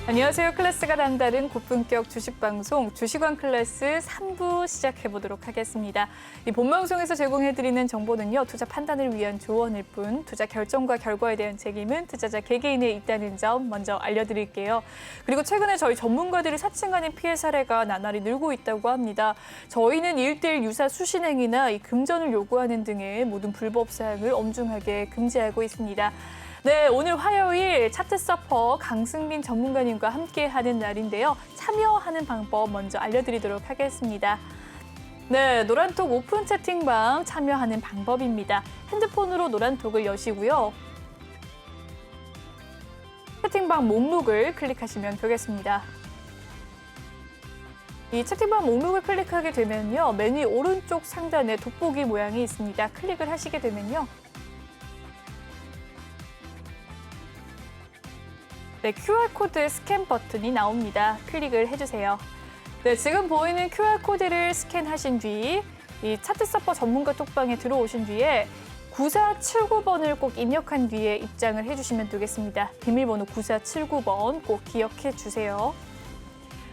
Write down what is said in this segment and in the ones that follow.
안녕하세요. 클래스가 남다른 고품격 주식방송 주식왕 클래스 3부 시작해보도록 하겠습니다. 이 본방송에서 제공해드리는 정보는요. 투자 판단을 위한 조언일 뿐 투자 결정과 결과에 대한 책임은 투자자 개개인에 있다는 점 먼저 알려드릴게요. 그리고 최근에 저희 전문가들이 사칭하는 피해 사례가 나날이 늘고 있다고 합니다. 저희는 1:1 유사 수신행위나 이 금전을 요구하는 등의 모든 불법 사항을 엄중하게 금지하고 있습니다. 네, 오늘 화요일 차트 서퍼 강승민 전문가님과 함께하는 날인데요. 참여하는 방법 먼저 알려드리도록 하겠습니다. 네, 노란톡 오픈 채팅방 참여하는 방법입니다. 핸드폰으로 노란톡을 여시고요. 채팅방 목록을 클릭하시면 되겠습니다. 이 채팅방 목록을 클릭하게 되면요. 맨 위 오른쪽 상단에 돋보기 모양이 있습니다. 클릭을 하시게 되면요. 네, QR코드 스캔 버튼이 나옵니다. 클릭을 해주세요. 네, 지금 보이는 QR코드를 스캔하신 뒤 이 차트 서퍼 전문가 톡방에 들어오신 뒤에 9479번을 꼭 입력한 뒤에 입장을 해주시면 되겠습니다. 비밀번호 9479번 꼭 기억해 주세요.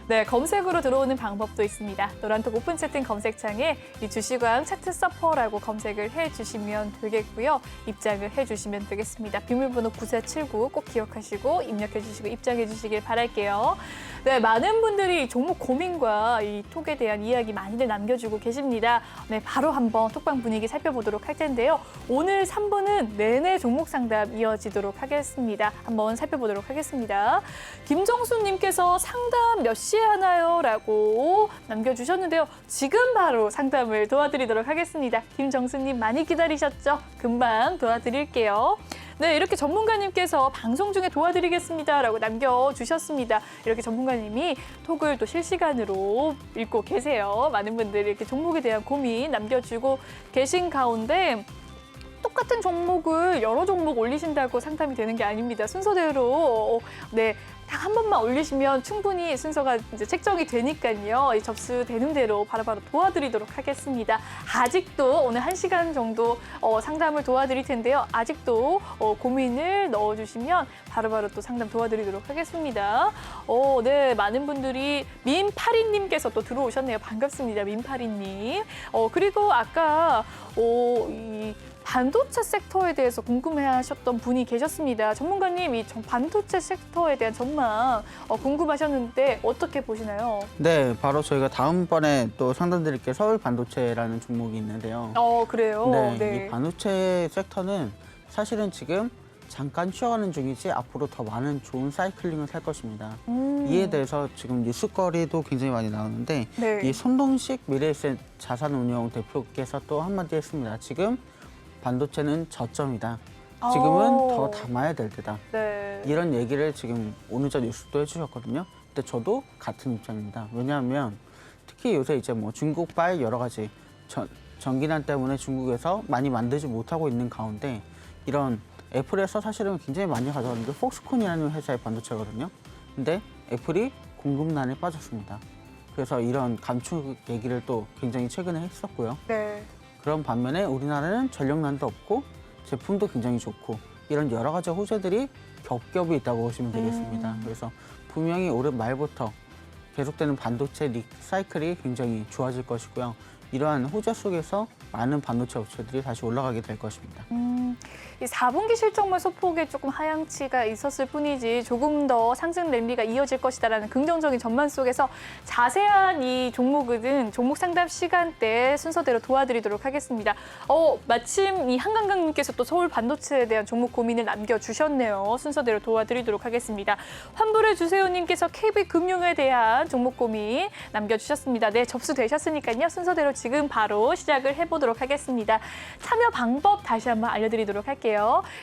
네, 검색으로 들어오는 방법도 있습니다. 노란톡 오픈 채팅 검색창에 이 주식왕 차트 서퍼라고 검색을 해주시면 되겠고요. 입장을 해주시면 되겠습니다. 비밀번호 9479 꼭 기억하시고 입력해주시고 입장해주시길 바랄게요. 네, 많은 분들이 종목 고민과 이 톡에 대한 이야기 많이들 남겨주고 계십니다. 네, 바로 한번 톡방 분위기 살펴보도록 할 텐데요. 오늘 3부는 내내 종목 상담 이어지도록 하겠습니다. 한번 살펴보도록 하겠습니다. 김정수님께서 상담 몇 시에 하나요? 라고 남겨주셨는데요. 지금 바로 상담을 도와드리도록 하겠습니다. 김정수님 많이 기다리셨죠? 금방 도와드릴게요. 네, 이렇게 전문가님께서 방송 중에 도와드리겠습니다 라고 남겨주셨습니다. 이렇게 전문가님이 톡을 또 실시간으로 읽고 계세요. 많은 분들이 이렇게 종목에 대한 고민 남겨주고 계신 가운데 똑같은 종목을 여러 종목 올리신다고 상담이 되는 게 아닙니다. 순서대로 네, 딱 한 번만 올리시면 충분히 순서가 이제 책정이 되니까요. 접수되는 대로 바로바로 도와드리도록 하겠습니다. 아직도 오늘 1시간 정도 상담을 도와드릴 텐데요. 아직도 고민을 넣어주시면 바로바로 또 상담 도와드리도록 하겠습니다. 네, 많은 분들이 민파리님께서 또 들어오셨네요. 반갑습니다, 민파리님. 그리고 아까 이 반도체 섹터에 대해서 궁금해하셨던 분이 계셨습니다. 전문가님, 이 반도체 섹터에 대한 전망 궁금하셨는데 어떻게 보시나요? 네, 바로 저희가 다음번에 또 상담드릴게 서울 반도체라는 종목이 있는데요. 그래요? 네, 네. 이 반도체 섹터는 사실은 지금 잠깐 쉬어가는 중이지 앞으로 더 많은 좋은 사이클링을 살 것입니다. 이에 대해서 지금 뉴스거리도 굉장히 많이 나오는데 네. 이 손동식 미래에셋 자산운용 대표께서 또 한마디 했습니다. 지금 반도체는 저점이다. 지금은 더 담아야 될 때다. 네. 이런 얘기를 지금 오늘자 뉴스도 해주셨거든요. 근데 저도 같은 입장입니다. 왜냐하면 특히 요새 이제 뭐 중국발 여러 가지 전기난 때문에 중국에서 많이 만들지 못하고 있는 가운데 이런 애플에서 사실은 굉장히 많이 가져왔는데 폭스콘이라는 회사의 반도체거든요. 근데 애플이 공급난에 빠졌습니다. 그래서 이런 감축 얘기를 또 굉장히 최근에 했었고요. 네. 그런 반면에 우리나라는 전력난도 없고 제품도 굉장히 좋고 이런 여러 가지 호재들이 겹겹이 있다고 보시면 되겠습니다. 그래서 분명히 올해 말부터 계속되는 반도체 사이클이 굉장히 좋아질 것이고요. 이러한 호재 속에서 많은 반도체 업체들이 다시 올라가게 될 것입니다. 이 4분기 실적만 소폭에 조금 하향치가 있었을 뿐이지 조금 더 상승 랠리가 이어질 것이다라는 긍정적인 전망 속에서 자세한 이 종목은 종목 상담 시간대 순서대로 도와드리도록 하겠습니다. 마침 이 한강강님께서 또 서울 반도체에 대한 종목 고민을 남겨주셨네요. 순서대로 도와드리도록 하겠습니다. 환불해 주세요님께서 KB금융에 대한 종목 고민 남겨주셨습니다. 네, 접수되셨으니까요. 순서대로 지금 바로 시작을 해보도록 하겠습니다. 참여 방법 다시 한번 알려드리도록 할게요.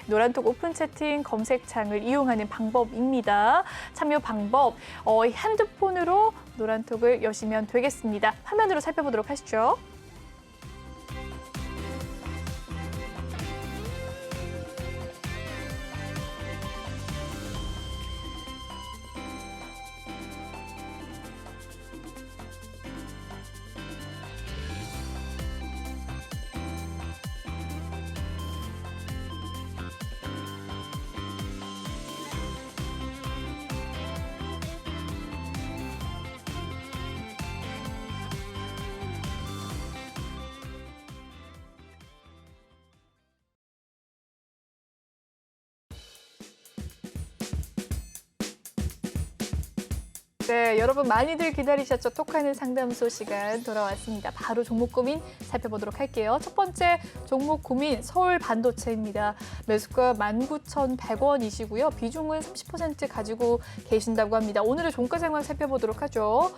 노란톡 오픈 채팅 검색창을 이용하는 방법입니다. 참여 방법, 핸드폰으로 노란톡을 여시면 되겠습니다. 화면으로 살펴보도록 하시죠. 네, 여러분 많이들 기다리셨죠? 톡하는 상담소 시간 돌아왔습니다. 바로 종목 고민 살펴보도록 할게요. 첫 번째 종목 고민 서울 반도체입니다. 매수가 19,100원이시고요. 비중은 30% 가지고 계신다고 합니다. 오늘의 종가 상황 살펴보도록 하죠.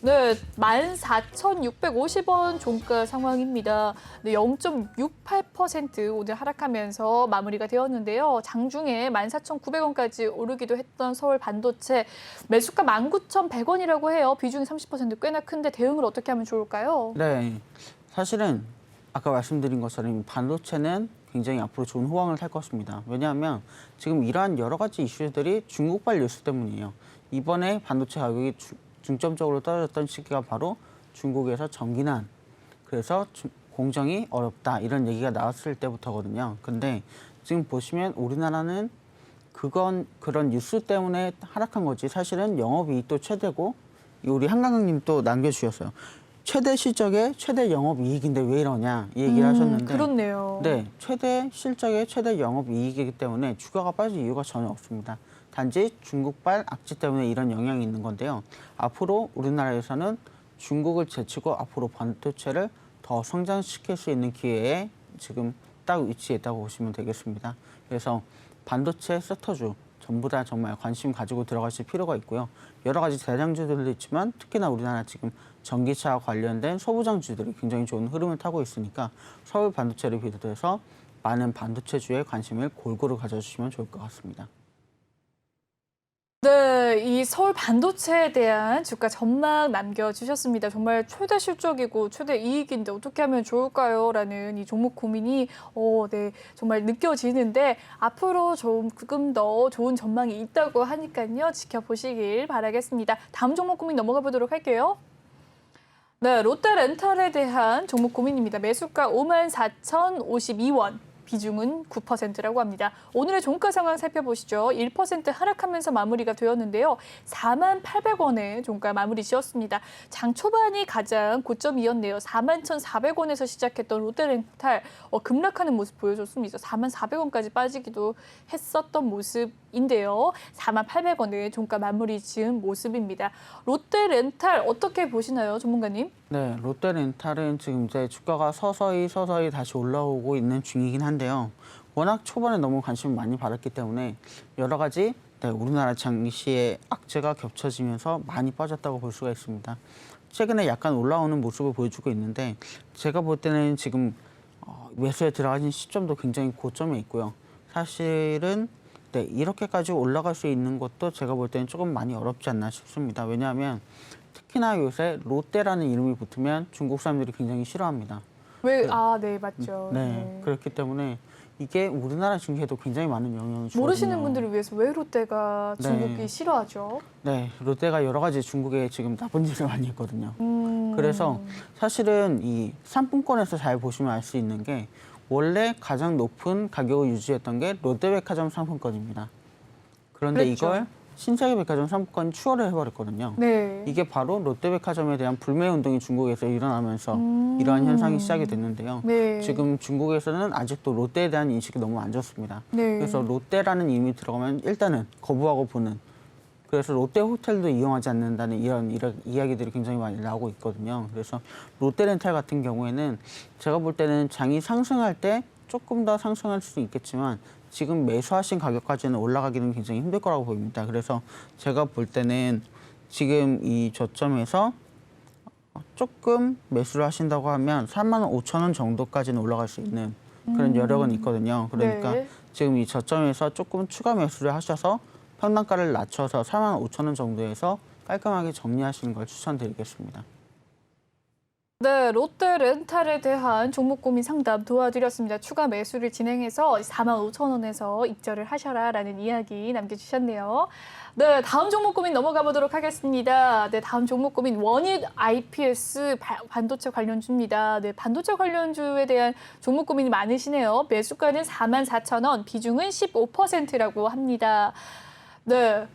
네, 14,650원 종가 상황입니다. 네, 0.68% 오늘 하락하면서 마무리가 되었는데요. 장중에 14,900원까지 오르기도 했던 서울 반도체 매수가 19,100원이라고 해요. 비중이 30% 꽤나 큰데 대응을 어떻게 하면 좋을까요? 네, 사실은 아까 말씀드린 것처럼 반도체는 굉장히 앞으로 좋은 호황을 탈 것입니다. 왜냐하면 지금 이러한 여러 가지 이슈들이 중국발 뉴스 때문이에요. 이번에 반도체 가격이 중점적으로 떨어졌던 시기가 바로 중국에서 정기난, 그래서 공정이 어렵다 이런 얘기가 나왔을 때부터거든요. 근데 지금 보시면 우리나라는 그런 뉴스 때문에 하락한 거지 사실은 영업이익도 최대고 우리 한강님 또 남겨주셨어요. 최대 실적의 최대 영업이익인데 왜 이러냐 이 얘기를 하셨는데 그렇네요. 네, 최대 실적의 최대 영업이익이기 때문에 주가가 빠질 이유가 전혀 없습니다. 단지 중국발 악재 때문에 이런 영향이 있는 건데요. 앞으로 우리나라에서는 중국을 제치고 앞으로 반도체를 더 성장시킬 수 있는 기회에 지금 딱 위치해 있다고 보시면 되겠습니다. 그래서 반도체 섹터주 전부 다 정말 관심 가지고 들어가실 필요가 있고요. 여러 가지 대장주들도 있지만 특히나 우리나라 지금 전기차와 관련된 소부장주들이 굉장히 좋은 흐름을 타고 있으니까 서울 반도체를 비롯해서 많은 반도체주에 관심을 골고루 가져주시면 좋을 것 같습니다. 네, 이 서울 반도체에 대한 주가 전망 남겨주셨습니다. 정말 최대 실적이고 최대 이익인데 어떻게 하면 좋을까요? 라는 이 종목 고민이 네, 정말 느껴지는데 앞으로 조금 더 좋은 전망이 있다고 하니까요. 지켜보시길 바라겠습니다. 다음 종목 고민 넘어가 보도록 할게요. 네, 롯데렌탈에 대한 종목 고민입니다. 매수가 54,052원. 비중은 9%라고 합니다. 오늘의 종가 상황 살펴보시죠. 1% 하락하면서 마무리가 되었는데요. 48,800원에 종가 마무리 지었습니다. 장 초반이 가장 고점이었네요. 41,400원에서 시작했던 롯데렌탈 급락하는 모습 보여줬습니다. 44,000원까지 빠지기도 했었던 모습인데요. 48,000원에 종가 마무리 지은 모습입니다. 롯데렌탈 어떻게 보시나요, 전문가님? 네, 롯데렌탈은 지금 이제 주가가 서서히 다시 올라오고 있는 중이긴 한데요. 워낙 초반에 너무 관심을 많이 받았기 때문에 여러 가지 우리나라 장시의 악재가 겹쳐지면서 많이 빠졌다고 볼 수가 있습니다. 최근에 약간 올라오는 모습을 보여주고 있는데 제가 볼 때는 지금 매수에 들어가신 시점도 굉장히 고점에 있고요. 사실은 이렇게까지 올라갈 수 있는 것도 제가 볼 때는 조금 많이 어렵지 않나 싶습니다. 왜냐하면 특히나 요새 롯데라는 이름이 붙으면 중국 사람들이 굉장히 싫어합니다. 네, 맞죠. 네, 그렇기 때문에 이게 우리나라 증시에도 굉장히 많은 영향을 주거든요. 모르시는 분들을 위해서 왜 롯데가 중국이 싫어하죠? 네, 롯데가 여러 가지 중국에 지금 나쁜 일을 많이 했거든요. 그래서 사실은 이 상품권에서 잘 보시면 알 수 있는 게 원래 가장 높은 가격을 유지했던 게 롯데백화점 상품권입니다. 그런데 그랬죠. 이걸 신세계백화점 상품권이 추월을 해버렸거든요. 네. 이게 바로 롯데백화점에 대한 불매 운동이 중국에서 일어나면서 이러한 현상이 시작이 됐는데요. 네. 지금 중국에서는 아직도 롯데에 대한 인식이 너무 안 좋습니다. 네. 그래서 롯데라는 이름이 들어가면 일단은 거부하고 보는, 그래서 롯데 호텔도 이용하지 않는다는 이런 이야기들이 굉장히 많이 나오고 있거든요. 그래서 롯데렌탈 같은 경우에는 제가 볼 때는 장이 상승할 때 조금 더 상승할 수 있겠지만 지금 매수하신 가격까지는 올라가기는 굉장히 힘들 거라고 보입니다. 그래서 제가 볼 때는 지금 이 저점에서 조금 매수를 하신다고 하면 35,000원 정도까지는 올라갈 수 있는 그런 여력은 있거든요. 그러니까 네. 지금 이 저점에서 조금 추가 매수를 하셔서 평단가를 낮춰서 45,000원 정도에서 깔끔하게 정리하시는 걸 추천드리겠습니다. 네, 롯데렌탈에 대한 종목 고민 상담 도와드렸습니다. 추가 매수를 진행해서 45,000원에서 입절을 하셔라라는 이야기 남겨주셨네요. 네, 다음 종목 고민 넘어가 보도록 하겠습니다. 네, 다음 종목 고민 원익 IPS 반도체 관련주입니다. 네, 반도체 관련주에 대한 종목 고민이 많으시네요. 매수가는 44,000원, 비중은 15%라고 합니다. 네.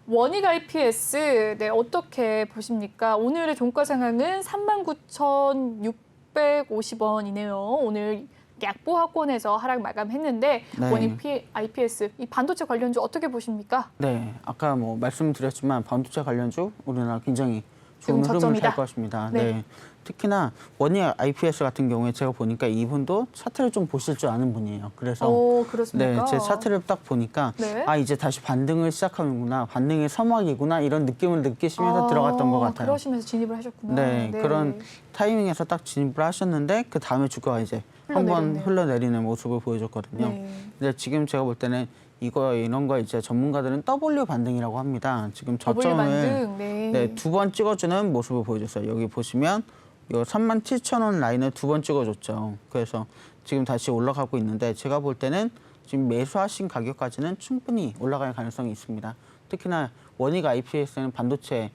원익 IPS 어떻게 보십니까? 오늘의 종가 상황은 39,650원이네요. 오늘 약보합권에서 하락 마감했는데 네. 원익 IPS 이 반도체 관련주 어떻게 보십니까? 네, 아까 뭐 말씀드렸지만 반도체 관련주 우리나라 굉장히 좋은 지금 흐름을 저점이다. 탈 것입니다. 네. 네. 특히나 원익 IPS 같은 경우에 제가 보니까 이분도 차트를 좀 보실 줄 아는 분이에요. 그래서 오, 그렇습니까? 네, 제 차트를 딱 보니까 네. 아 이제 다시 반등을 시작하는구나, 반등의 서막이구나 이런 느낌을 느끼시면서 들어갔던 것 같아요. 그러시면서 진입을 하셨구나. 네, 그런 타이밍에서 딱 진입을 하셨는데 그 다음에 주가가 이제 한번 흘러내렸네요. 흘러내리는 모습을 보여줬거든요. 네. 근데 지금 제가 볼 때는 이런 거 이제 전문가들은 W 반등이라고 합니다. 지금 더블 저점을 반등. 네. 두 번 찍어주는 모습을 보여줬어요. 여기 보시면 이 37,000원 라인을 두 번 찍어줬죠. 그래서 지금 다시 올라가고 있는데 제가 볼 때는 지금 매수하신 가격까지는 충분히 올라갈 가능성이 있습니다. 특히나 원익 IPS는 반도체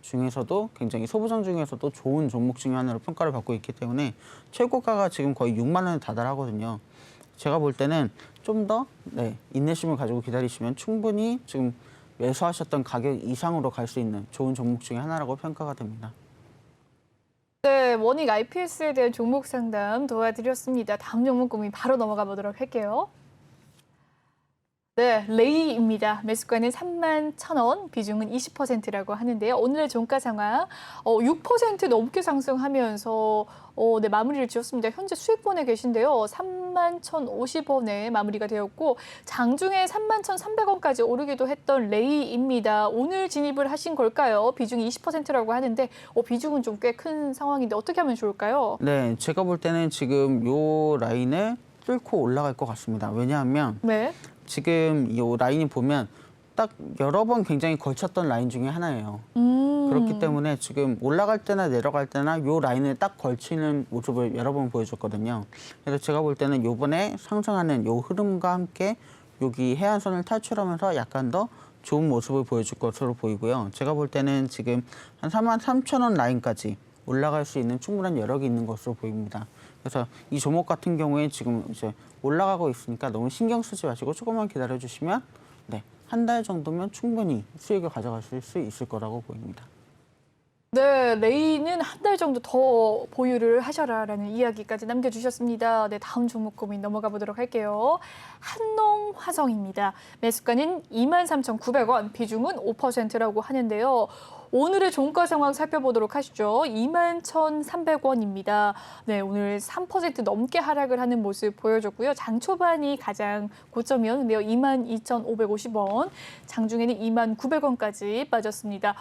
중에서도 굉장히 소부장 중에서도 좋은 종목 중에 하나로 평가를 받고 있기 때문에 최고가가 지금 거의 6만 원에 다달하거든요. 제가 볼 때는 좀 더 인내심을 가지고 기다리시면 충분히 지금 매수하셨던 가격 이상으로 갈 수 있는 좋은 종목 중에 하나라고 평가가 됩니다. 네, 원익 IPS에 대한 종목 상담 도와드렸습니다. 다음 종목 고민 바로 넘어가 보도록 할게요. 네, 레이입니다. 매수가는 31,000원, 비중은 20%라고 하는데요. 오늘의 종가 상황 6% 넘게 상승하면서 네, 마무리를 지었습니다. 현재 수익권에 계신데요. 31,050원에 마무리가 되었고 장중에 31,300원까지 오르기도 했던 레이입니다. 오늘 진입을 하신 걸까요? 비중이 20%라고 하는데 비중은 좀 꽤 큰 상황인데 어떻게 하면 좋을까요? 네, 제가 볼 때는 지금 요 라인을 뚫고 올라갈 것 같습니다. 왜냐하면 네. 지금 이 라인이 보면 딱 여러 번 굉장히 걸쳤던 라인 중에 하나예요. 그렇기 때문에 지금 올라갈 때나 내려갈 때나 이 라인에 딱 걸치는 모습을 여러 번 보여줬거든요. 그래서 제가 볼 때는 이번에 상승하는 이 흐름과 함께 여기 해안선을 탈출하면서 약간 더 좋은 모습을 보여줄 것으로 보이고요. 제가 볼 때는 지금 한 43,000원 라인까지 올라갈 수 있는 충분한 여력이 있는 것으로 보입니다. 그래서 이 종목 같은 경우에 지금 이제 올라가고 있으니까 너무 신경 쓰지 마시고 조금만 기다려 주시면 한 달 정도면 충분히 수익을 가져가실 수 있을 거라고 보입니다. 네, 레이는 한 달 정도 더 보유를 하셔라라는 이야기까지 남겨주셨습니다. 네, 다음 종목 고민 넘어가 보도록 할게요. 한농화성입니다. 매수가는 23,900원, 비중은 5%라고 하는데요. 오늘의 종가 상황 살펴보도록 하시죠. 21,300원입니다. 네, 오늘 3% 넘게 하락을 하는 모습 보여줬고요. 장 초반이 가장 고점이었는데요. 22,550원, 장중에는 29,900원까지 빠졌습니다.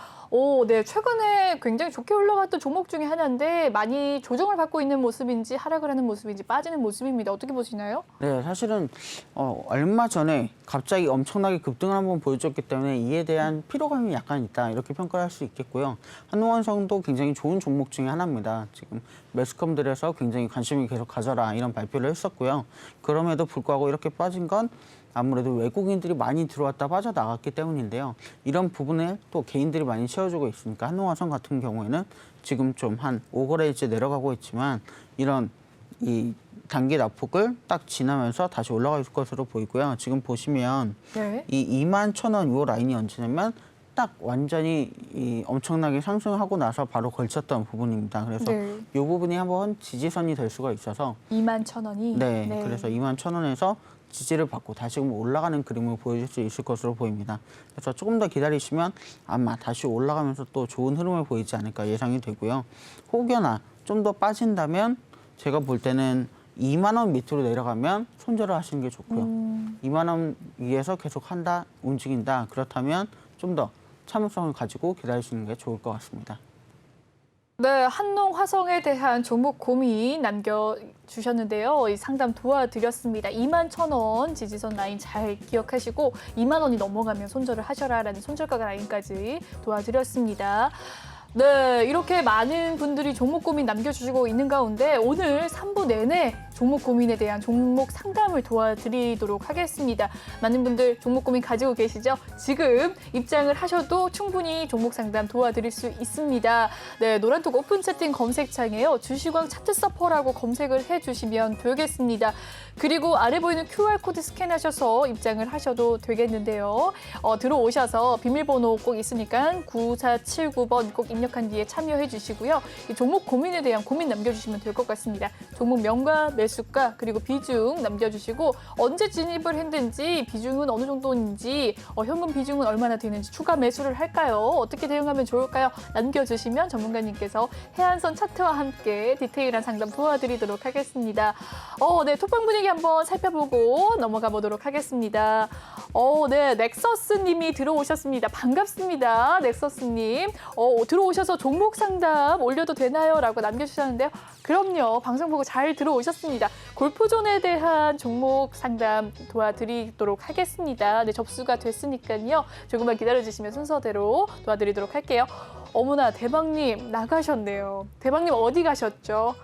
네, 최근에 굉장히 좋게 흘러갔던 종목 중에 하나인데 많이 조정을 받고 있는 모습인지 하락을 하는 모습인지 빠지는 모습입니다. 어떻게 보시나요? 네, 사실은 얼마 전에 갑자기 엄청나게 급등을 한번 보여줬기 때문에 이에 대한 피로감이 약간 있다 이렇게 평가를 할 수 있겠고요. 한농화성도 굉장히 좋은 종목 중에 하나입니다. 지금 매스컴들에서 굉장히 관심을 계속 가져라 이런 발표를 했었고요. 그럼에도 불구하고 이렇게 빠진 건 아무래도 외국인들이 많이 들어왔다 빠져나갔기 때문인데요. 이런 부분을 또 개인들이 많이 채워주고 있으니까 한농화성 같은 경우에는 지금 좀 한 5거래일째 내려가고 있지만 이런 이 단기 낙폭을 딱 지나면서 다시 올라갈 것으로 보이고요. 지금 보시면 네. 이 21,000원 요 라인이 언제냐면 딱 완전히 엄청나게 상승하고 나서 바로 걸쳤던 부분입니다. 그래서 네. 이 부분이 한번 지지선이 될 수가 있어서 21,000원이. 네, 그래서 21,000원에서 지지를 받고 다시금 올라가는 그림을 보여줄 수 있을 것으로 보입니다. 그래서 조금 더 기다리시면 아마 다시 올라가면서 또 좋은 흐름을 보이지 않을까 예상이 되고요. 혹여나 좀 더 빠진다면 제가 볼 때는 2만 원 밑으로 내려가면 손절을 하시는 게 좋고요. 2만 원 위에서 계속 움직인다. 그렇다면 좀 더 참을성을 가지고 기다리시는 게 좋을 것 같습니다. 네, 한농화성에 대한 종목 고민 남겨주셨는데요. 이 상담 도와드렸습니다. 21,000원 지지선 라인 잘 기억하시고 2만 원이 넘어가면 손절을 하셔라라는 손절가 라인까지 도와드렸습니다. 네, 이렇게 많은 분들이 종목 고민 남겨주시고 있는 가운데 오늘 3부 내내 종목 고민에 대한 종목 상담을 도와드리도록 하겠습니다. 많은 분들 종목 고민 가지고 계시죠? 지금 입장을 하셔도 충분히 종목 상담 도와드릴 수 있습니다. 네, 노란톡 오픈 채팅 검색창에요. 주식왕 차트 서퍼라고 검색을 해주시면 되겠습니다. 그리고 아래 보이는 QR코드 스캔하셔서 입장을 하셔도 되겠는데요. 들어오셔서 비밀번호 꼭 있으니까 9479번 꼭 입력한 뒤에 참여해 주시고요. 이 종목 고민에 대한 고민 남겨주시면 될 것 같습니다. 종목명과 매수가 그리고 비중 남겨주시고 언제 진입을 했는지 비중은 어느 정도인지 현금 비중은 얼마나 되는지 추가 매수를 할까요? 어떻게 대응하면 좋을까요? 남겨주시면 전문가님께서 해안선 차트와 함께 디테일한 상담 도와드리도록 하겠습니다. 네, 톡방 분위기 한번 살펴보고 넘어가 보도록 하겠습니다. 네, 넥서스님이 들어오셨습니다. 반갑습니다, 넥서스님. 들어오셔서 종목 상담 올려도 되나요? 라고 남겨주셨는데요. 그럼요, 방송 보고 잘 들어오셨습니다. 골프존에 대한 종목 상담 도와드리도록 하겠습니다. 네, 접수가 됐으니까요. 조금만 기다려주시면 순서대로 도와드리도록 할게요. 어머나, 대박님 나가셨네요. 대박님 어디 가셨죠?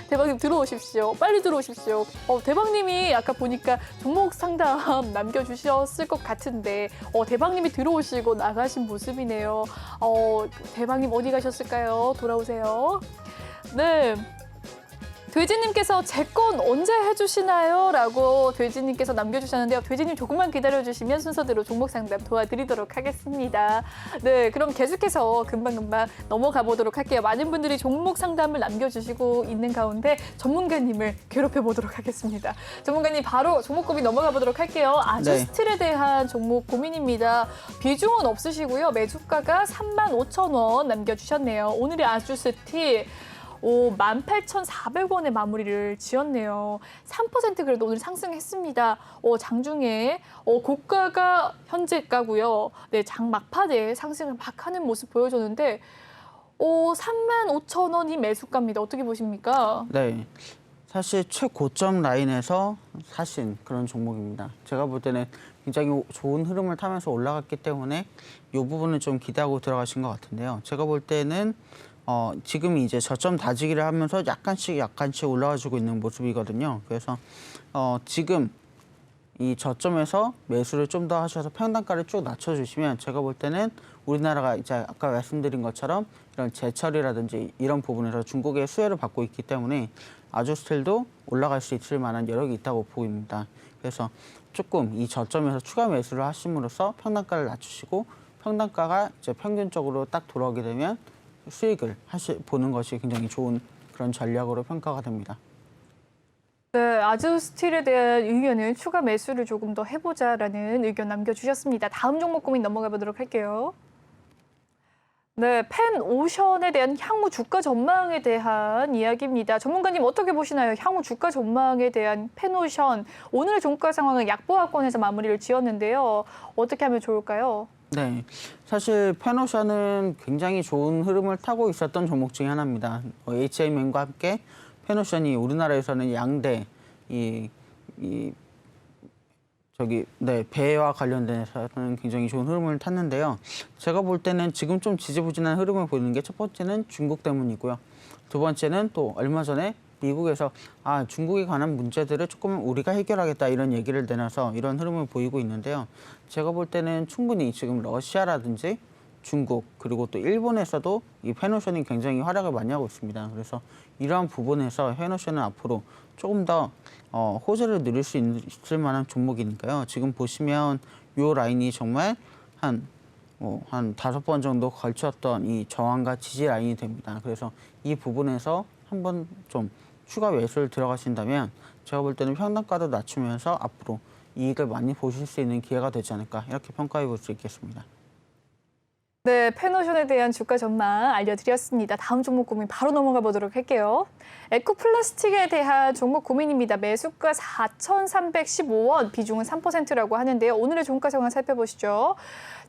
대박님 들어오십시오. 빨리 들어오십시오. 대박님이 아까 보니까 종목 상담 남겨주셨을 것 같은데 대박님이 들어오시고 나가신 모습이네요. 대박님 어디 가셨을까요? 돌아오세요. 네. 돼지님께서 제 건 언제 해주시나요? 라고 돼지님께서 남겨주셨는데요. 돼지님 조금만 기다려주시면 순서대로 종목 상담 도와드리도록 하겠습니다. 네, 그럼 계속해서 금방금방 넘어가 보도록 할게요. 많은 분들이 종목 상담을 남겨주시고 있는 가운데 전문가님을 괴롭혀 보도록 하겠습니다. 전문가님 바로 종목 고민 넘어가 보도록 할게요. 아주스틸에 대한 종목 고민입니다. 비중은 없으시고요. 매수가가 35,000원 남겨주셨네요. 오늘의 아주스틸 18,400원에 마무리를 지었네요. 3% 그래도 오늘 상승했습니다. 장중에 고가가 현재가고요. 네, 장 막판에 상승을 막 하는 모습 보여줬는데 35,000원이 매수가입니다. 어떻게 보십니까? 네, 사실 최고점 라인에서 사신 그런 종목입니다. 제가 볼 때는 굉장히 좋은 흐름을 타면서 올라갔기 때문에 이 부분을 좀 기대하고 들어가신 것 같은데요. 제가 볼 때는 지금 이제 저점 다지기를 하면서 약간씩 올라와주고 있는 모습이거든요. 그래서 지금 이 저점에서 매수를 좀 더 하셔서 평단가를 쭉 낮춰주시면 제가 볼 때는 우리나라가 이제 아까 말씀드린 것처럼 이런 제철이라든지 이런 부분에서 중국의 수혜를 받고 있기 때문에 아주스틸도 올라갈 수 있을 만한 여력이 있다고 보입니다. 그래서 조금 이 저점에서 추가 매수를 하심으로써 평단가를 낮추시고 평단가가 이제 평균적으로 딱 돌아오게 되면 수익을 보는 것이 굉장히 좋은 그런 전략으로 평가가 됩니다. 네, 아주스틸에 대한 의견은 추가 매수를 조금 더 해보자라는 의견 남겨주셨습니다. 다음 종목 고민 넘어가 보도록 할게요. 네, 펜오션에 대한 향후 주가 전망에 대한 이야기입니다. 전문가님 어떻게 보시나요? 향후 주가 전망에 대한 펜오션. 오늘의 종가 상황은 약보합권에서 마무리를 지었는데요. 어떻게 하면 좋을까요? 네, 사실 펜오션은 굉장히 좋은 흐름을 타고 있었던 종목 중에 하나입니다. HMM과 함께 펜오션이 우리나라에서는 양대 배와 관련돼서는 굉장히 좋은 흐름을 탔는데요. 제가 볼 때는 지금 좀 지지부진한 흐름을 보이는 게 첫 번째는 중국 때문이고요. 두 번째는 또 얼마 전에 미국에서 중국에 관한 문제들을 조금 우리가 해결하겠다 이런 얘기를 내놔서 이런 흐름을 보이고 있는데요. 제가 볼 때는 충분히 지금 러시아라든지 중국 그리고 또 일본에서도 이 펜오션이 굉장히 활약을 많이 하고 있습니다. 그래서 이러한 부분에서 펜오션은 앞으로 조금 더 호재를 누릴 수 있을 만한 종목이니까요. 지금 보시면 이 라인이 정말 한 5번 정도 걸쳤던 이 저항과 지지 라인이 됩니다. 그래서 이 부분에서 한번 좀 추가 매수를 들어가신다면 제가 볼 때는 평단가도 낮추면서 앞으로 이익을 많이 보실 수 있는 기회가 되지 않을까 이렇게 평가해 볼 수 있겠습니다. 네, 펜오션에 대한 주가 전망 알려드렸습니다. 다음 종목 고민 바로 넘어가 보도록 할게요. 에코플라스틱에 대한 종목 고민입니다. 매수가 4,315원, 비중은 3%라고 하는데요. 오늘의 종가 상황 살펴보시죠.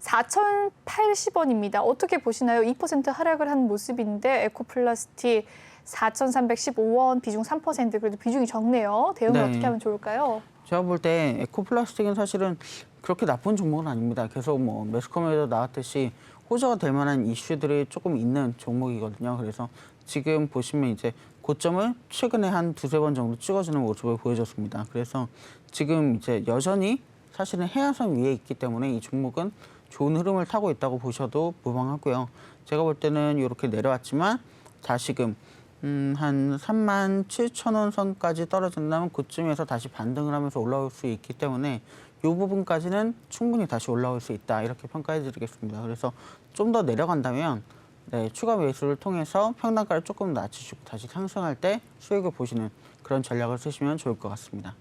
4,080원입니다. 어떻게 보시나요? 2% 하락을 한 모습인데 에코플라스틱 4,315원, 비중 3%, 그래도 비중이 적네요. 대응을 어떻게 하면 좋을까요? 제가 볼 때 에코플라스틱은 사실은 그렇게 나쁜 종목은 아닙니다. 계속 매스컴에도 나왔듯이 호재가 될 만한 이슈들이 조금 있는 종목이거든요. 그래서 지금 보시면 이제 고점을 최근에 한 두세 번 정도 찍어주는 모습을 보여줬습니다. 그래서 지금 이제 여전히 사실은 해안선 위에 있기 때문에 이 종목은 좋은 흐름을 타고 있다고 보셔도 무방하고요. 제가 볼 때는 이렇게 내려왔지만 다시금 한 37,000원 선까지 떨어진다면 그쯤에서 다시 반등을 하면서 올라올 수 있기 때문에 이 부분까지는 충분히 다시 올라올 수 있다 이렇게 평가해 드리겠습니다. 그래서 좀 더 내려간다면 네, 추가 매수를 통해서 평단가를 조금 낮추시고 다시 상승할 때 수익을 보시는 그런 전략을 쓰시면 좋을 것 같습니다.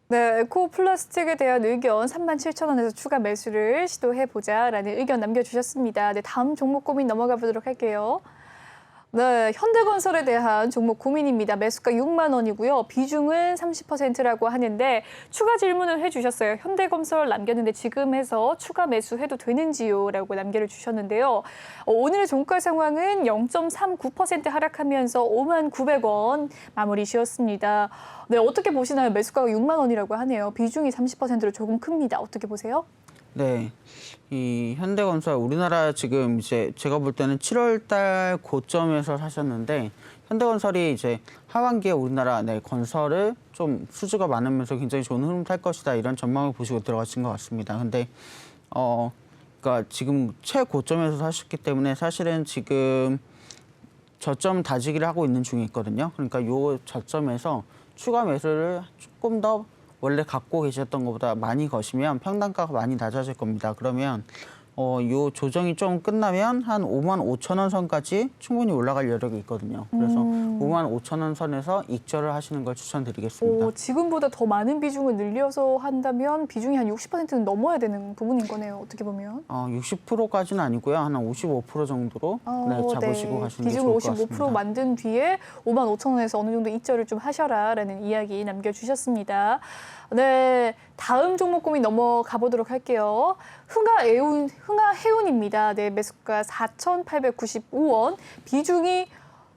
네, 에코플라스틱에 대한 의견 37,000원에서 추가 매수를 시도해보자라는 의견 남겨주셨습니다. 네, 다음 종목 고민 넘어가 보도록 할게요. 네, 현대건설에 대한 종목 고민입니다. 매수가 6만 원이고요. 비중은 30%라고 하는데 추가 질문을 해주셨어요. 현대건설 남겼는데 지금 해서 추가 매수해도 되는지요? 라고 남겨를 주셨는데요. 오늘의 종가 상황은 0.39% 하락하면서 5만 900원 마무리 지었습니다. 네, 어떻게 보시나요? 매수가가 6만 원이라고 하네요. 비중이 30%로 조금 큽니다. 어떻게 보세요? 네, 이 현대건설 우리나라 지금 이제 제가 볼 때는 7월달 고점에서 사셨는데 현대건설이 이제 하반기에 우리나라 건설을 좀 수주가 많으면서 굉장히 좋은 흐름 탈 것이다 이런 전망을 보시고 들어가신 것 같습니다. 근데 그러니까 지금 최고점에서 사셨기 때문에 사실은 지금 저점 다지기를 하고 있는 중에 있거든요. 그러니까 요 저점에서 추가 매수를 조금 더 원래 갖고 계셨던 것보다 많이 거시면 평단가가 많이 낮아질 겁니다. 그러면 요 조정이 좀 끝나면 한 5만 5천 원 선까지 충분히 올라갈 여력이 있거든요. 그래서 5만 5천 원 선에서 익절을 하시는 걸 추천드리겠습니다. 지금보다 더 많은 비중을 늘려서 한다면 비중이 한 60%는 넘어야 되는 부분인 거네요. 어떻게 보면. 60%까지는 아니고요. 한 55% 정도로 잡으시고 가시는 게 좋을 것 같습니다. 비중을 55% 만든 뒤에 5만 5천 원에서 어느 정도 익절을 좀 하셔라라는 이야기 남겨주셨습니다. 네, 다음 종목 고민 넘어가 보도록 할게요. 흥하해운입니다. 네, 매수가 4,895원, 비중이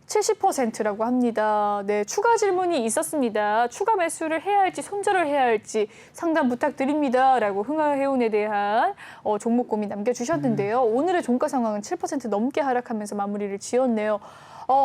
70%라고 합니다. 네, 추가 질문이 있었습니다. 추가 매수를 해야 할지 손절을 해야 할지 상담 부탁드립니다라고 흥하해운에 대한 종목 고민 남겨주셨는데요. 오늘의 종가 상황은 7% 넘게 하락하면서 마무리를 지었네요.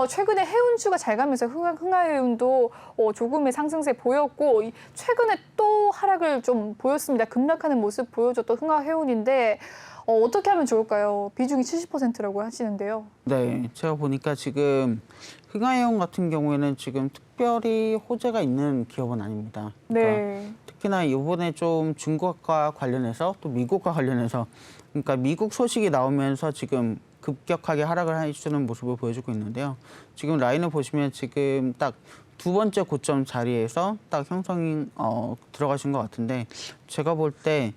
최근에 해운주가 잘 가면서 흥하해운도 조금의 상승세 보였고 최근에 또 하락을 좀 보였습니다. 급락하는 모습 보여줬던 흥하해운인데 어떻게 하면 좋을까요? 비중이 70%라고 하시는데요. 네, 제가 보니까 지금 흥하해운 같은 경우에는 지금 특별히 호재가 있는 기업은 아닙니다. 그러니까 네. 특히나 이번에 좀 중국과 관련해서 또 미국과 관련해서 그러니까 미국 소식이 나오면서 지금 급격하게 하락을 해주는 모습을 보여주고 있는데요. 지금 라인을 보시면 지금 딱 두 번째 고점 자리에서 딱 형성이 들어가신 것 같은데 제가 볼 때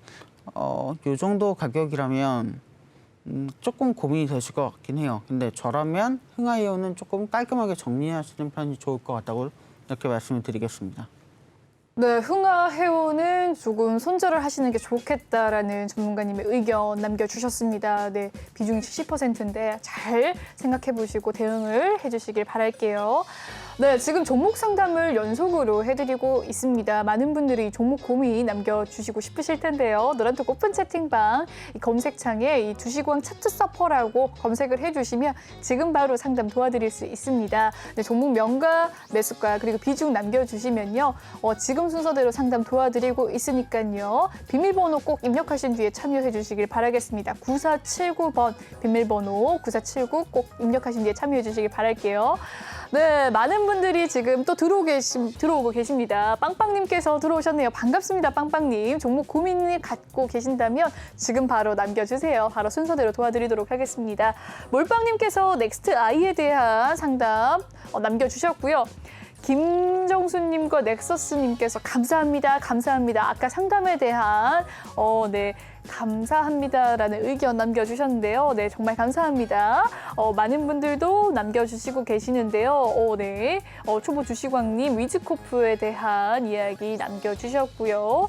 요 정도 가격이라면 조금 고민이 되실 것 같긴 해요. 근데 저라면 흥하해운은 조금 깔끔하게 정리하시는 편이 좋을 것 같다고 이렇게 말씀을 드리겠습니다. 네, 흥하해운은 조금 손절을 하시는 게 좋겠다라는 전문가님의 의견 남겨주셨습니다. 네, 비중이 70%인데 잘 생각해 보시고 대응을 해주시길 바랄게요. 네, 지금 종목 상담을 연속으로 해드리고 있습니다. 많은 분들이 종목 고민 남겨주시고 싶으실 텐데요. 노란톡 오픈 채팅방 이 검색창에 이 주식왕 차트 서퍼라고 검색을 해주시면 지금 바로 상담 도와드릴 수 있습니다. 네, 종목 명가, 매수가 그리고 비중 남겨주시면요. 지금 순서대로 상담 도와드리고 있으니까요. 비밀번호 꼭 입력하신 뒤에 참여해 주시길 바라겠습니다. 9479번 비밀번호 9479 꼭 입력하신 뒤에 참여해 주시길 바랄게요. 네, 많은 분들이 지금 또 들어오고 계십니다. 빵빵님께서 들어오셨네요. 반갑습니다, 빵빵님. 종목 고민을 갖고 계신다면 지금 바로 남겨주세요. 바로 순서대로 도와드리도록 하겠습니다. 몰빵님께서 넥스트 아이에 대한 상담 남겨주셨고요. 김정수님과 넥서스님께서 감사합니다. 감사합니다. 아까 상담에 대한 감사합니다라는 의견 남겨주셨는데요. 네, 정말 감사합니다. 많은 분들도 남겨주시고 계시는데요. 초보 주식왕님 위즈코프에 대한 이야기 남겨주셨고요.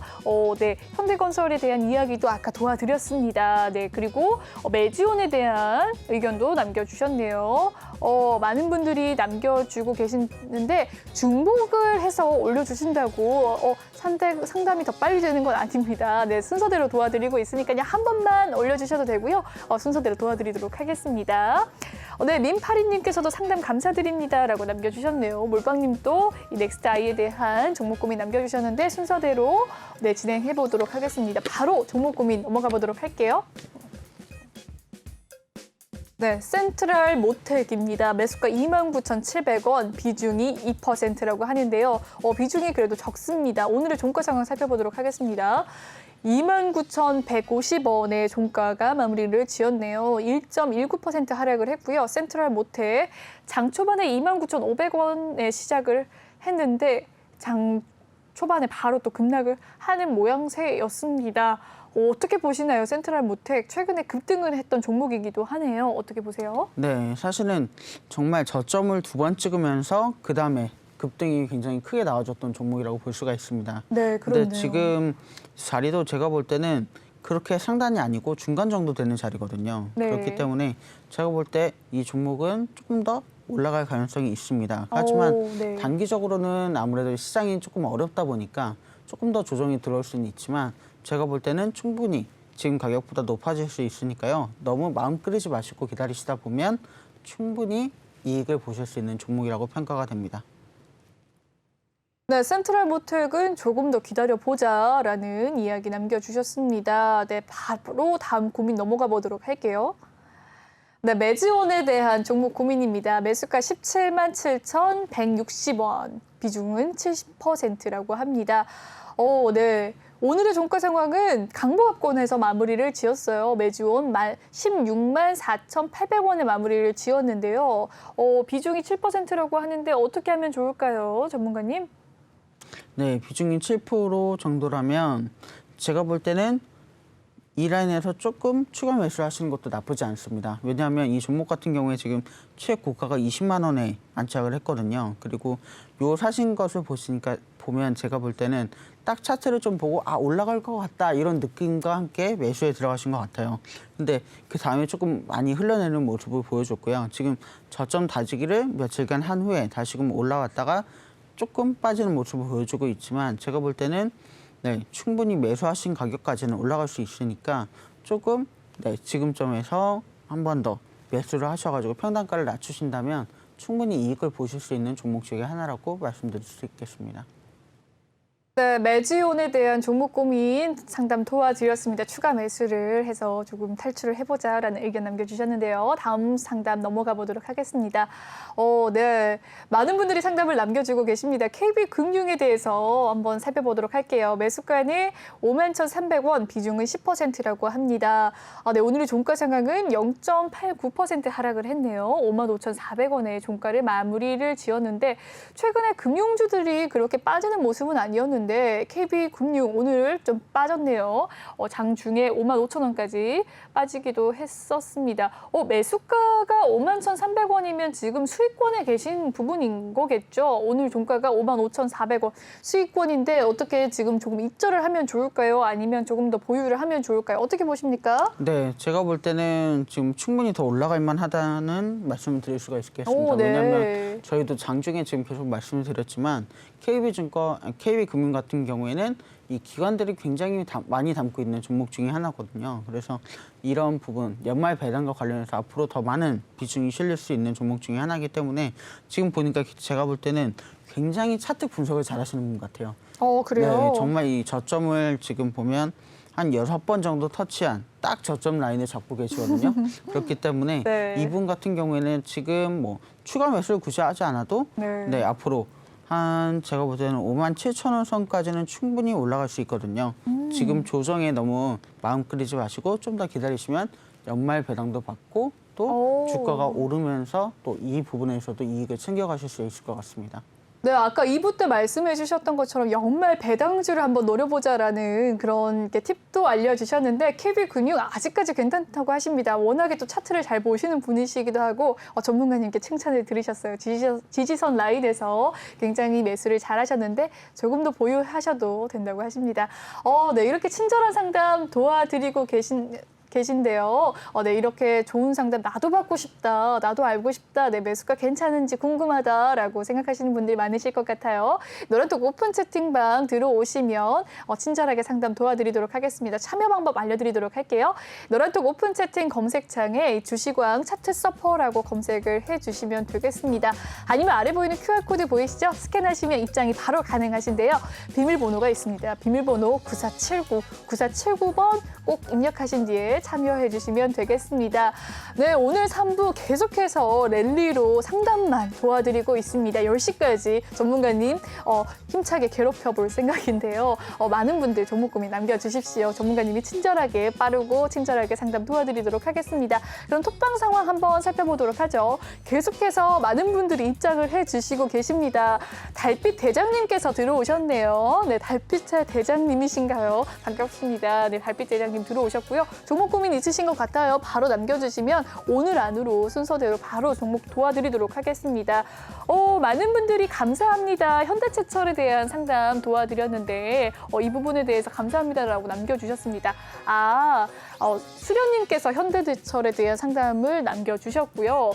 네, 현대건설에 대한 이야기도 아까 도와드렸습니다. 네, 그리고 매지온에 대한 의견도 남겨주셨네요. 많은 분들이 남겨주고 계시는데 중복을 해서 올려주신다고 상담이 더 빨리 되는 건 아닙니다. 네, 순서대로 도와드리고 있으니까요. 한 번만 올려주셔도 되고요. 순서대로 도와드리도록 하겠습니다. 네, 민파리님께서도 상담 감사드립니다라고 남겨주셨네요. 몰빵님도 이 넥스트 아이에 대한 종목 고민 남겨주셨는데 순서대로 진행해 보도록 하겠습니다. 바로 종목 고민 넘어가 보도록 할게요. 네, 센트럴 모텍입니다. 매수가 29,700원, 비중이 2%라고 하는데요. 비중이 그래도 적습니다. 오늘의 종가 상황 살펴보도록 하겠습니다. 29,150원의 종가가 마무리를 지었네요. 1.19% 하락을 했고요. 센트럴 모텍 장 초반에 29,500원에 시작을 했는데 장 초반에 바로 또 급락을 하는 모양새였습니다. 어떻게 보시나요? 센트럴 모텍 최근에 급등을 했던 종목이기도 하네요. 어떻게 보세요? 네, 사실은 정말 저점을 2번 찍으면서 그다음에 급등이 굉장히 크게 나와줬던 종목이라고 볼 수가 있습니다. 네, 그렇네요. 근데 지금 자리도 제가 볼 때는 그렇게 상단이 아니고 중간 정도 되는 자리거든요. 네. 그렇기 때문에 제가 볼 때 이 종목은 조금 더 올라갈 가능성이 있습니다. 하지만 네. 단기적으로는 아무래도 시장이 조금 어렵다 보니까 조금 더 조정이 들어올 수는 있지만 제가 볼 때는 충분히 지금 가격보다 높아질 수 있으니까요. 너무 마음 끓이지 마시고 기다리시다 보면 충분히 이익을 보실 수 있는 종목이라고 평가가 됩니다. 네, 센트럴 모텍은 조금 더 기다려보자라는 이야기 남겨주셨습니다. 네, 바로 다음 고민 넘어가 보도록 할게요. 네, 매지온에 대한 종목 고민입니다. 매수가 177,160원, 비중은 70%라고 합니다. 네. 오늘의 종가 상황은 강보합권에서 마무리를 지었어요. 매지온 164,800원에 마무리를 지었는데요. 비중이 7%라고 하는데 어떻게 하면 좋을까요, 전문가님? 네, 비중이 7% 정도라면 제가 볼 때는 이 라인에서 조금 추가 매수를 하시는 것도 나쁘지 않습니다. 왜냐하면 이 종목 같은 경우에 지금 최고가가 20만 원에 안착을 했거든요. 그리고 요 사신 것을 보면 제가 볼 때는 딱 차트를 좀 보고 올라갈 것 같다 이런 느낌과 함께 매수에 들어가신 것 같아요. 근데 그 다음에 조금 많이 흘러내는 모습을 보여줬고요. 지금 저점 다지기를 며칠간 한 후에 다시금 올라왔다가 조금 빠지는 모습을 보여주고 있지만 제가 볼 때는 충분히 매수하신 가격까지는 올라갈 수 있으니까 조금 지금점에서 한 번 더 매수를 하셔가지고 평단가를 낮추신다면 충분히 이익을 보실 수 있는 종목 중에 하나라고 말씀드릴 수 있겠습니다. 네, 매지온에 대한 종목 고민 상담 도와드렸습니다. 추가 매수를 해서 조금 탈출을 해보자라는 의견 남겨주셨는데요. 다음 상담 넘어가 보도록 하겠습니다. 네, 많은 분들이 상담을 남겨주고 계십니다. KB금융에 대해서 한번 살펴보도록 할게요. 매수가는 51,300원, 비중은 10%라고 합니다. 네, 오늘의 종가 상황은 0.89% 하락을 했네요. 55,400원의 종가를 마무리를 지었는데 최근에 금융주들이 그렇게 빠지는 모습은 아니었는데 KB금융 오늘 좀 빠졌네요. 장중에 55,000원까지 빠지기도 했었습니다. 매수가가 51,300원이면 지금 수익권에 계신 부분인 거겠죠? 오늘 종가가 55,400원 수익권인데 어떻게 지금 조금 입절을 하면 좋을까요? 아니면 조금 더 보유를 하면 좋을까요? 어떻게 보십니까? 네, 제가 볼 때는 지금 충분히 더 올라갈 만하다는 말씀을 드릴 수가 있겠습니다. 네. 왜냐하면 저희도 장중에 지금 계속 말씀을 드렸지만 KB금융 같은 경우에는 이 기관들이 굉장히 많이 담고 있는 종목 중에 하나거든요. 그래서 이런 부분, 연말 배당과 관련해서 앞으로 더 많은 비중이 실릴 수 있는 종목 중에 하나이기 때문에 지금 보니까 제가 볼 때는 굉장히 차트 분석을 잘 하시는 분 같아요. 그래요? 네, 정말 이 저점을 지금 보면 한 6번 정도 터치한 딱 저점 라인을 잡고 계시거든요. 그렇기 때문에 네. 이분 같은 경우에는 지금 뭐 추가 매수를 굳이 하지 않아도 앞으로 제가 볼 때는 57,000원 선까지는 충분히 올라갈 수 있거든요. 지금 조정에 너무 마음 끓이지 마시고 좀 더 기다리시면 연말 배당도 받고 또 주가가 오르면서 또 이 부분에서도 이익을 챙겨가실 수 있을 것 같습니다. 네, 아까 2부 때 말씀해 주셨던 것처럼 연말 배당주를 한번 노려보자라는 그런 팁도 알려주셨는데 KB금융 아직까지 괜찮다고 하십니다. 워낙에 또 차트를 잘 보시는 분이시기도 하고 전문가님께 칭찬을 들으셨어요. 지지선 라인에서 굉장히 매수를 잘 하셨는데 조금 더 보유하셔도 된다고 하십니다. 네, 이렇게 친절한 상담 도와드리고 계신데요. 네, 이렇게 좋은 상담 나도 받고 싶다, 나도 알고 싶다, 내 매수가 괜찮은지 궁금하다라고 생각하시는 분들이 많으실 것 같아요. 노란톡 오픈 채팅방 들어오시면 친절하게 상담 도와드리도록 하겠습니다. 참여 방법 알려드리도록 할게요. 노란톡 오픈 채팅 검색창에 주식왕 차트 서퍼라고 검색을 해주시면 되겠습니다. 아니면 아래 보이는 QR코드 보이시죠? 스캔하시면 입장이 바로 가능하신데요. 비밀번호가 있습니다. 비밀번호 9479, 9479번 꼭 입력하신 뒤에 참여해 주시면 되겠습니다. 네, 오늘 3부 계속해서 랠리로 상담만 도와드리고 있습니다. 10시까지 전문가님 힘차게 괴롭혀볼 생각인데요. 많은 분들 종목 고민 남겨주십시오. 전문가님이 친절하게 빠르고 친절하게 상담 도와드리도록 하겠습니다. 그럼 톡방 상황 한번 살펴보도록 하죠. 계속해서 많은 분들이 입장을 해주시고 계십니다. 달빛 대장님께서 들어오셨네요. 네, 달빛의 대장님이신가요? 반갑습니다. 네, 달빛 대장님 들어오셨고요. 종목 고민 있으신 것 같아요. 바로 남겨주시면 오늘 안으로 순서대로 바로 종목 도와드리도록 하겠습니다. 많은 분들이 감사합니다. 현대제철에 대한 상담 도와드렸는데 이 부분에 대해서 감사합니다라고 남겨주셨습니다. 수련님께서 현대제철에 대한 상담을 남겨주셨고요.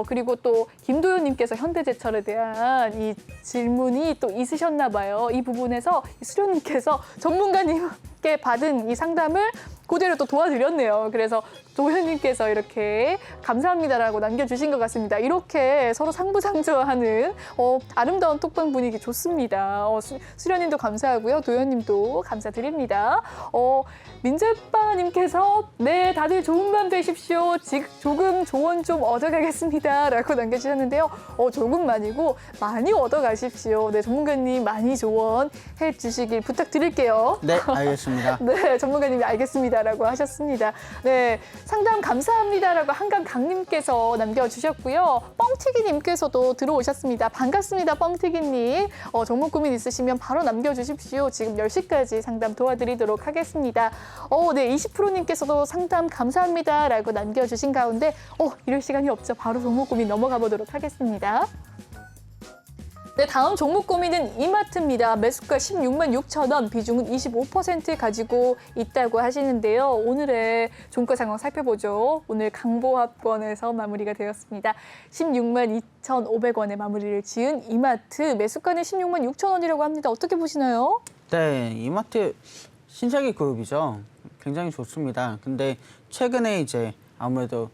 그리고 또 김도현님께서 현대제철에 대한 이 질문이 또 있으셨나 봐요. 이 부분에서 수련님께서 전문가님께 받은 이 상담을 그대로 또 도와드렸네요. 그래서 도현님께서 이렇게 감사합니다라고 남겨주신 것 같습니다. 이렇게 서로 상부상조하는 아름다운 톡방 분위기 좋습니다. 수련님도 감사하고요. 도현님도 감사드립니다. 민재빠님께서 네, 다들 좋은 밤 되십시오. 조금 조언 좀 얻어가겠습니다. 라고 남겨주셨는데요. 조금만이고 많이 얻어가십시오. 네, 전문가님 많이 조언해 주시길 부탁드릴게요. 네, 알겠습니다. 네, 전문가님이 알겠습니다라고 하셨습니다. 네, 상담 감사합니다라고 한강강님께서 남겨주셨고요. 뻥튀기님께서도 들어오셨습니다. 반갑습니다, 뻥튀기님. 종목 고민 있으시면 바로 남겨주십시오. 지금 10시까지 상담 도와드리도록 하겠습니다. 네, 20%님께서도 상담 감사합니다라고 남겨주신 가운데 이럴 시간이 없죠. 바로 종목 고민 넘어가 보도록 하겠습니다. 네, 다음 종목 고민은 이마트입니다. 매수가 16만 6천 원, 비중은 25% 가지고 있다고 하시는데요. 오늘의 종가 상황 살펴보죠. 오늘 강보합권에서 마무리가 되었습니다. 16만 2,500원에 마무리를 지은 이마트, 매수가는 16만 6천 원이라고 합니다. 어떻게 보시나요? 네, 이마트 신세계 그룹이죠. 굉장히 좋습니다. 근데 최근에 이제 아무래도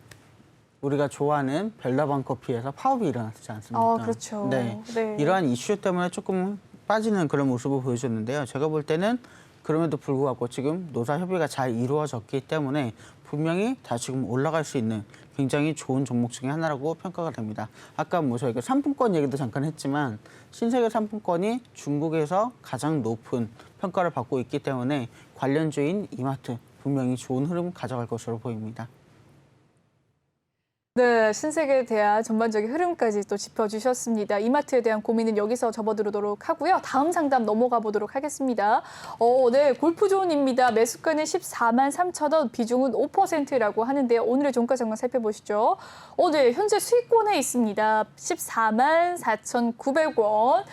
우리가 좋아하는 벨라방 커피에서 파업이 일어났지 않습니까? 그렇죠. 네. 네. 이러한 이슈 때문에 조금 빠지는 그런 모습을 보여줬는데요. 제가 볼 때는 그럼에도 불구하고 지금 노사 협의가 잘 이루어졌기 때문에 분명히 다시금 올라갈 수 있는 굉장히 좋은 종목 중에 하나라고 평가가 됩니다. 아까 저희가 상품권 얘기도 잠깐 했지만 신세계 상품권이 중국에서 가장 높은 평가를 받고 있기 때문에 관련주인 이마트 분명히 좋은 흐름 가져갈 것으로 보입니다. 네, 신세계에 대한 전반적인 흐름까지 또 짚어주셨습니다. 이마트에 대한 고민은 여기서 접어들도록 하고요. 다음 상담 넘어가 보도록 하겠습니다. 네, 골프존입니다. 매수가는 14만 3천 원, 비중은 5%라고 하는데요. 오늘의 종가 정말 살펴보시죠. 네, 현재 수익권에 있습니다. 14만 4,900원.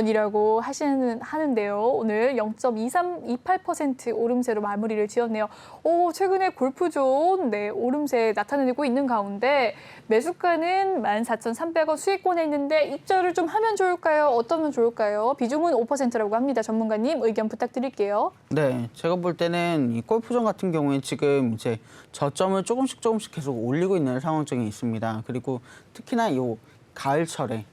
이라고 하는데요. 오늘 0.2328% 오름세로 마무리를 지었네요. 최근에 골프존 오름세 나타내고 있는 가운데 매수가는 14,300원 수익권에 있는데 입절을 좀 하면 좋을까요? 어떠면 좋을까요? 비중은 5%라고 합니다. 전문가님 의견 부탁드릴게요. 네, 제가 볼 때는 이 골프존 같은 경우에 지금 이제 저점을 조금씩 계속 올리고 있는 상황 중에 있습니다. 그리고 특히나 이 가을철에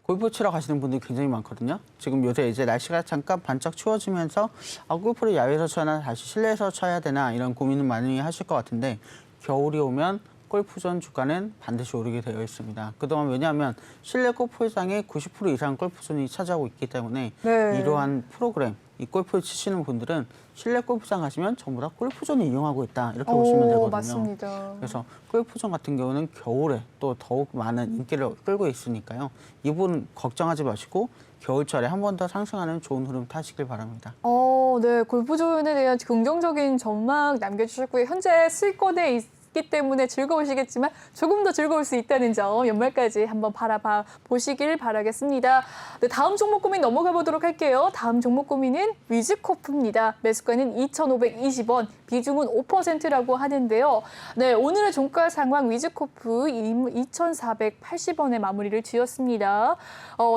골프 치러 가시는 분들이 굉장히 많거든요. 지금 요새 이제 날씨가 잠깐 반짝 추워지면서 골프를 야외에서 쳐야 다시 실내에서 쳐야 되나 이런 고민을 많이 하실 것 같은데 겨울이 오면 골프존 주가는 반드시 오르게 되어 있습니다. 그동안 왜냐하면 실내 골프장의 90% 이상 골프존이 차지하고 있기 때문에 네. 이러한 프로그램, 이 골프를 치시는 분들은 실내 골프장 가시면 전부 다 골프존을 이용하고 있다 이렇게 보시면 되거든요. 맞습니다. 그래서 골프존 같은 경우는 겨울에 또 더욱 많은 인기를 끌고 있으니까요. 이 부분 걱정하지 마시고 겨울철에 한 번 더 상승하는 좋은 흐름 타시길 바랍니다. 네, 골프존에 대한 긍정적인 전망 남겨주셨고요. 현재 수익권에 있기 때문에 즐거우시겠지만 조금 더 즐거울 수 있다는 점 연말까지 한번 바라봐 보시길 바라겠습니다. 네, 다음 종목 고민 넘어가 보도록 할게요. 다음 종목 고민은 위즈코프입니다. 매수가는 2,520원, 비중은 5%라고 하는데요. 네, 오늘의 종가 상황 위즈코프 2,480원에 마무리를 지었습니다.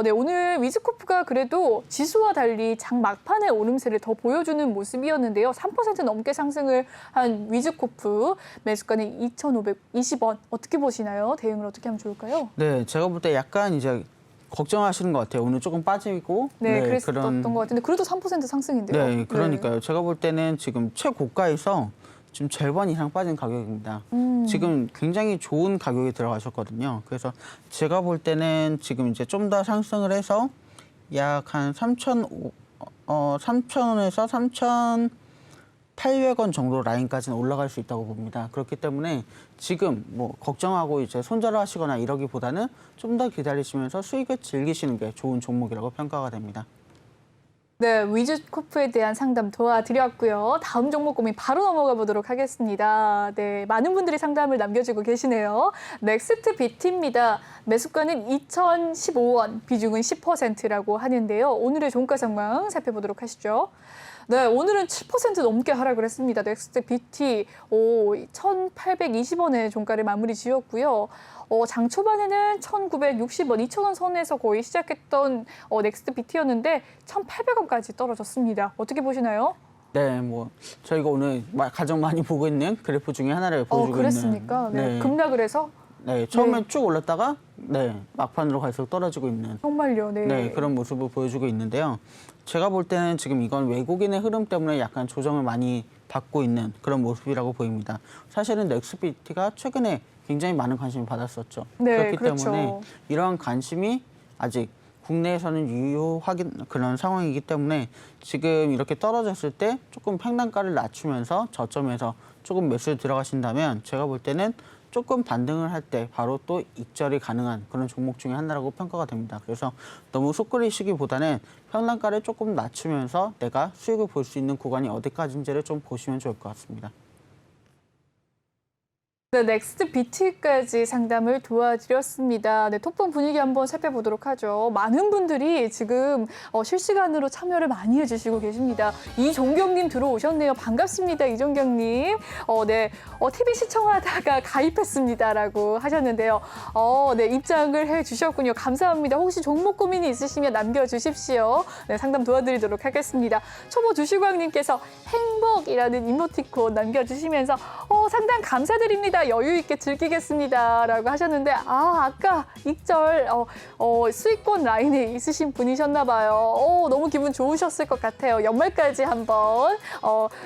네, 오늘 위즈코프가 그래도 지수와 달리 장 막판에 오름세를 더 보여주는 모습이었는데요. 3% 넘게 상승을 한 위즈코프 매수가는 2,520원. 어떻게 보시나요? 대응을 어떻게 하면 좋을까요? 네, 제가 볼 때 약간 이제 걱정하시는 것 같아요. 오늘 조금 빠지고. 네, 그랬었던 것 같은데 그래도 3% 상승인데요. 네, 그러니까요. 제가 볼 때는 지금 최고가에서 지금 절반 이상 빠진 가격입니다. 지금 굉장히 좋은 가격에 들어가셨거든요. 그래서 제가 볼 때는 지금 이제 좀 더 상승을 해서 약 한 3,000원에서 3,800원 정도 라인까지는 올라갈 수 있다고 봅니다. 그렇기 때문에 지금 뭐 걱정하고 이제 손절을 하시거나 이러기보다는 좀 더 기다리시면서 수익을 즐기시는 게 좋은 종목이라고 평가가 됩니다. 네, 위즈코프에 대한 상담 도와드렸고요. 다음 종목 고민 바로 넘어가 보도록 하겠습니다. 네, 많은 분들이 상담을 남겨주고 계시네요. 넥스트 비트입니다. 매수가는 2,015원, 비중은 10%라고 하는데요. 오늘의 종가 상황 살펴보도록 하시죠. 네, 오늘은 7% 넘게 하락을 했습니다. 넥스트 비트 1,820원의 종가를 마무리 지었고요. 장 초반에는 1,960원, 2,000원 선에서 거의 시작했던 넥스트 비트였는데 1,800원까지 떨어졌습니다. 어떻게 보시나요? 네, 뭐 저희가 오늘 가장 많이 보고 있는 그래프 중에 하나를 보여주고 그랬습니까? 있는. 네. 급락을 해서? 네, 처음에 네. 쭉 올랐다가 막판으로 갈수록 떨어지고 있는 정말요, 네. 그런 모습을 보여주고 있는데요. 제가 볼 때는 지금 이건 외국인의 흐름 때문에 약간 조정을 많이 받고 있는 그런 모습이라고 보입니다. 사실은 넥스비트가 최근에 굉장히 많은 관심을 받았었죠. 네, 그렇기 그렇죠. 때문에 이러한 관심이 아직 국내에서는 유효하긴 그런 상황이기 때문에 지금 이렇게 떨어졌을 때 조금 평단가를 낮추면서 저점에서 조금 매수에 들어가신다면 제가 볼 때는 조금 반등을 할 때 바로 또 익절이 가능한 그런 종목 중에 하나라고 평가가 됩니다. 그래서 너무 속 끓이시기보다는 평단가를 조금 낮추면서 내가 수익을 볼 수 있는 구간이 어디까지인지를 좀 보시면 좋을 것 같습니다. 네, 넥스트 비트까지 상담을 도와드렸습니다. 네, 톡방 분위기 한번 살펴보도록 하죠. 많은 분들이 지금 실시간으로 참여를 많이 해주시고 계십니다. 이종경님 들어오셨네요. 반갑습니다, 이종경님. 네, TV 시청하다가 가입했습니다라고 하셨는데요. 네, 입장을 해주셨군요. 감사합니다. 혹시 종목 고민이 있으시면 남겨주십시오. 네, 상담 도와드리도록 하겠습니다. 초보 주시광님께서 행복이라는 이모티콘 남겨주시면서 상담 감사드립니다. 여유 있게 즐기겠습니다라고 하셨는데 아까 익절 수익권 라인에 있으신 분이셨나 봐요. 너무 기분 좋으셨을 것 같아요. 연말까지 한번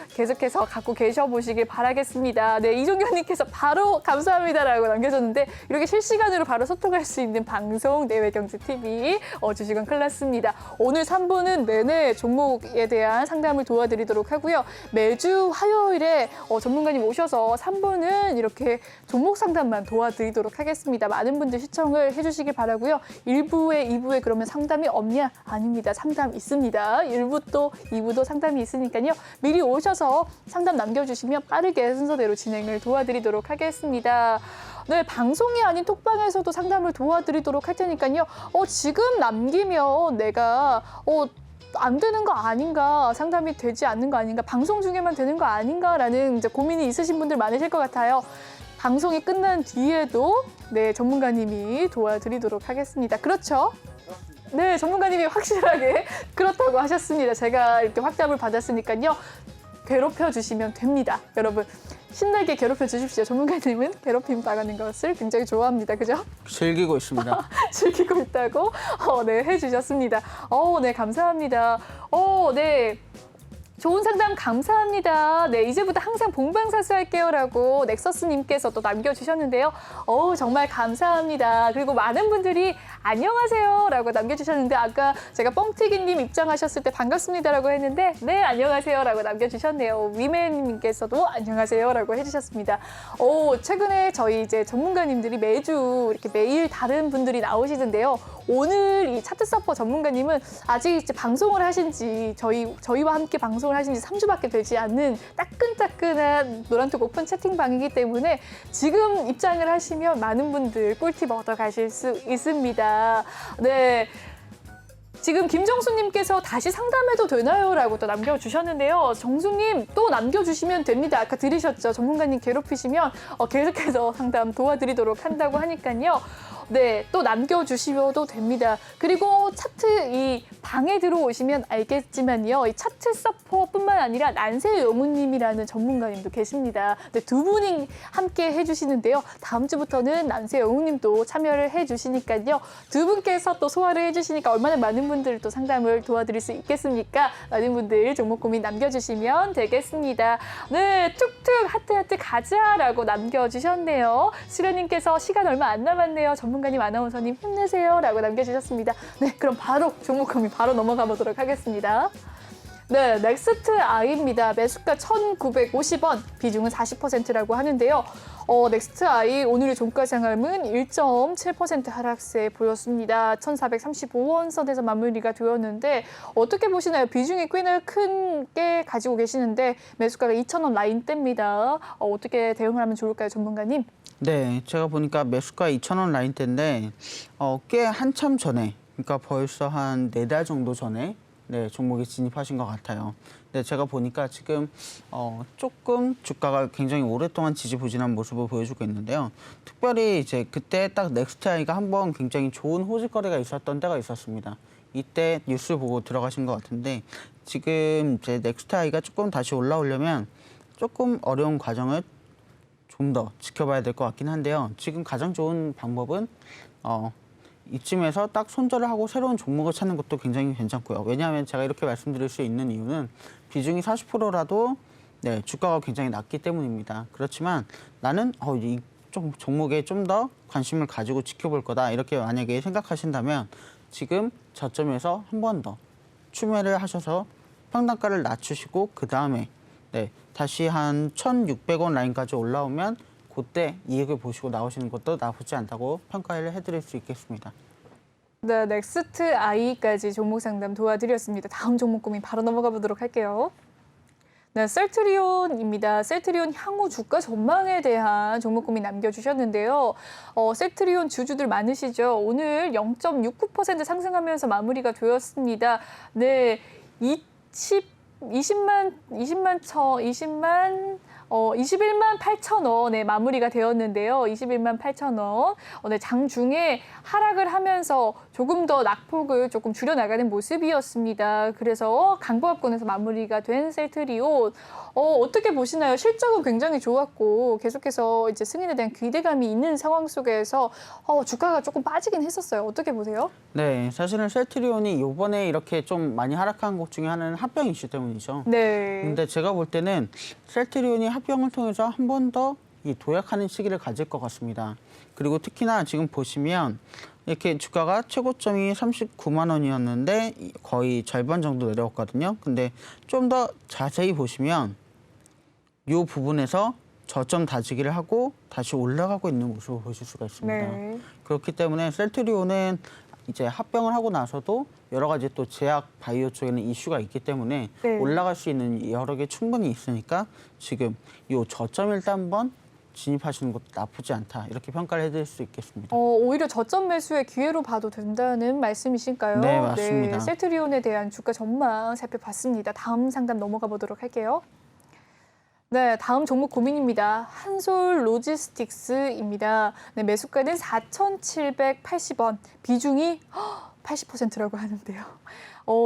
계속해서 갖고 계셔 보시길 바라겠습니다. 네, 이종현님께서 바로 감사합니다라고 남겨줬는데 이렇게 실시간으로 바로 소통할 수 있는 방송 내외경제TV 주식은 클래스입니다. 오늘 3부는 내내 종목에 대한 상담을 도와드리도록 하고요. 매주 화요일에 전문가님 오셔서 3부는 이렇게 종목 상담만 도와드리도록 하겠습니다. 많은 분들 시청을 해주시길 바라고요. 1부에 2부에 그러면 상담이 없냐? 아닙니다. 상담 있습니다. 1부도 2부도 상담이 있으니까요. 미리 오셔서 상담 남겨주시면 빠르게 순서대로 진행을 도와드리도록 하겠습니다. 네, 방송이 아닌 톡방에서도 상담을 도와드리도록 할 테니까요. 지금 남기면 내가 안 되는 거 아닌가, 상담이 되지 않는 거 아닌가, 방송 중에만 되는 거 아닌가라는 이제 고민이 있으신 분들 많으실 것 같아요. 방송이 끝난 뒤에도 네, 전문가님이 도와드리도록 하겠습니다. 그렇죠? 네, 전문가님이 확실하게 그렇다고 하셨습니다. 제가 이렇게 확답을 받았으니까요. 괴롭혀 주시면 됩니다. 여러분, 신나게 괴롭혀 주십시오. 전문가님은 괴롭힘 당하는 것을 굉장히 좋아합니다. 그죠? 즐기고 있습니다. 즐기고 있다고 네, 해주셨습니다. 네, 감사합니다. 네. 좋은 상담 감사합니다. 네, 이제부터 항상 본방사수할게요라고 넥서스님께서 또 남겨주셨는데요. 정말 감사합니다. 그리고 많은 분들이 안녕하세요라고 남겨주셨는데 아까 제가 뻥튀기님 입장하셨을 때 반갑습니다라고 했는데 네, 안녕하세요라고 남겨주셨네요. 위맨님께서도 안녕하세요라고 해주셨습니다. 최근에 저희 이제 전문가님들이 매주 이렇게 매일 다른 분들이 나오시던데요. 오늘 이 차트 서퍼 전문가님은 아직 이제 방송을 하신 지 저희와 함께 방송을 하신 지 3주밖에 되지 않는 따끈따끈한 노란톡 오픈 채팅방이기 때문에 지금 입장을 하시면 많은 분들 꿀팁 얻어 가실 수 있습니다. 네. 지금 김정수님께서 다시 상담해도 되나요? 라고 또 남겨주셨는데요. 정수님 또 남겨주시면 됩니다. 아까 들으셨죠? 전문가님 괴롭히시면 계속해서 상담 도와드리도록 한다고 하니까요. 네, 또 남겨주셔도 됩니다. 그리고 차트 이 방에 들어오시면 알겠지만요. 이 차트 서퍼뿐만 아니라 난세 영우님이라는 전문가님도 계십니다. 네, 두 분이 함께 해주시는데요. 다음 주부터는 난세 영우님도 참여를 해주시니까요. 두 분께서 또 소화를 해주시니까 얼마나 많은 분들 또 상담을 도와드릴 수 있겠습니까? 많은 분들 종목 고민 남겨주시면 되겠습니다. 네, 툭툭 하트 가자라고 남겨주셨네요. 수련님께서 시간 얼마 안 남았네요. 전문가님, 아나운서님 힘내세요 라고 남겨주셨습니다. 네, 그럼 바로 종목 고민 바로 넘어가 보도록 하겠습니다. 네, 넥스트 아이입니다. 매수가 1,950원, 비중은 40%라고 하는데요. 넥스트 아이 오늘의 종가 상황은 1.7% 하락세 보였습니다. 1,435원 선에서 마무리가 되었는데 어떻게 보시나요? 비중이 꽤나 큰 게 가지고 계시는데 매수가가 2,000원 라인대입니다. 어떻게 대응을 하면 좋을까요, 전문가님? 네, 제가 보니까 매수가 2,000원 라인대인데 꽤 한참 전에, 그러니까 벌써 한 4달 정도 전에 네, 종목에 진입하신 것 같아요. 네, 제가 보니까 지금 조금 주가가 굉장히 오랫동안 지지부진한 모습을 보여주고 있는데요. 특별히 이제 그때 딱 넥스트아이가 한번 굉장히 좋은 호직거래가 있었던 때가 있었습니다. 이때 뉴스 보고 들어가신 것 같은데 지금 이제 넥스트아이가 조금 다시 올라오려면 조금 어려운 과정을 좀 더 지켜봐야 될 것 같긴 한데요. 지금 가장 좋은 방법은 이쯤에서 딱 손절을 하고 새로운 종목을 찾는 것도 굉장히 괜찮고요. 왜냐하면 제가 이렇게 말씀드릴 수 있는 이유는 비중이 40%라도 네, 주가가 굉장히 낮기 때문입니다. 그렇지만 나는 이 종목에 좀 더 관심을 가지고 지켜볼 거다. 이렇게 만약에 생각하신다면 지금 저점에서 한 번 더 추매를 하셔서 평단가를 낮추시고 그 다음에 네, 다시 한 1,600원 라인까지 올라오면 그때 이익을 보시고 나오시는 것도 나쁘지 않다고 평가를 해드릴 수 있겠습니다. 네, 넥스트 아이까지 종목 상담 도와드렸습니다. 다음 종목 고민 바로 넘어가 보도록 할게요. 네, 셀트리온입니다. 셀트리온 향후 주가 전망에 대한 종목 고민 남겨주셨는데요. 셀트리온 주주들 많으시죠? 오늘 0.69% 상승하면서 마무리가 되었습니다. 네, 21만 8천 원에 마무리가 되었는데요. 21만 8천 원. 네, 장중에 하락을 하면서 조금 더 낙폭을 조금 줄여나가는 모습이었습니다. 그래서 강보합권에서 마무리가 된 셀트리온. 어떻게 보시나요? 실적은 굉장히 좋았고 계속해서 이제 승인에 대한 기대감이 있는 상황 속에서 주가가 조금 빠지긴 했었어요. 어떻게 보세요? 네, 사실은 셀트리온이 이번에 이렇게 좀 많이 하락한 것 중에 하나는 합병 이슈 때문이죠. 네. 근데 제가 볼 때는 셀트리온이 합병을 통해서 한 번 더 이 도약하는 시기를 가질 것 같습니다. 그리고 특히나 지금 보시면 이렇게 주가가 최고점이 39만 원이었는데 거의 절반 정도 내려왔거든요. 근데 좀 더 자세히 보시면 이 부분에서 저점 다지기를 하고 다시 올라가고 있는 모습을 보실 수가 있습니다. 네. 그렇기 때문에 셀트리온은 이제 합병을 하고 나서도 여러 가지 또 제약 바이오 쪽에는 이슈가 있기 때문에 네. 올라갈 수 있는 여러 개 충분히 있으니까 지금 이 저점일 때 한번 진입하시는 것도 나쁘지 않다. 이렇게 평가를 해드릴 수 있겠습니다. 오히려 저점 매수의 기회로 봐도 된다는 말씀이신가요? 네, 맞습니다. 네, 셀트리온에 대한 주가 전망 살펴봤습니다. 다음 상담 넘어가 보도록 할게요. 네, 다음 종목 고민입니다. 한솔 로지스틱스입니다. 네, 매수가는 4,780원, 비중이 80%라고 하는데요.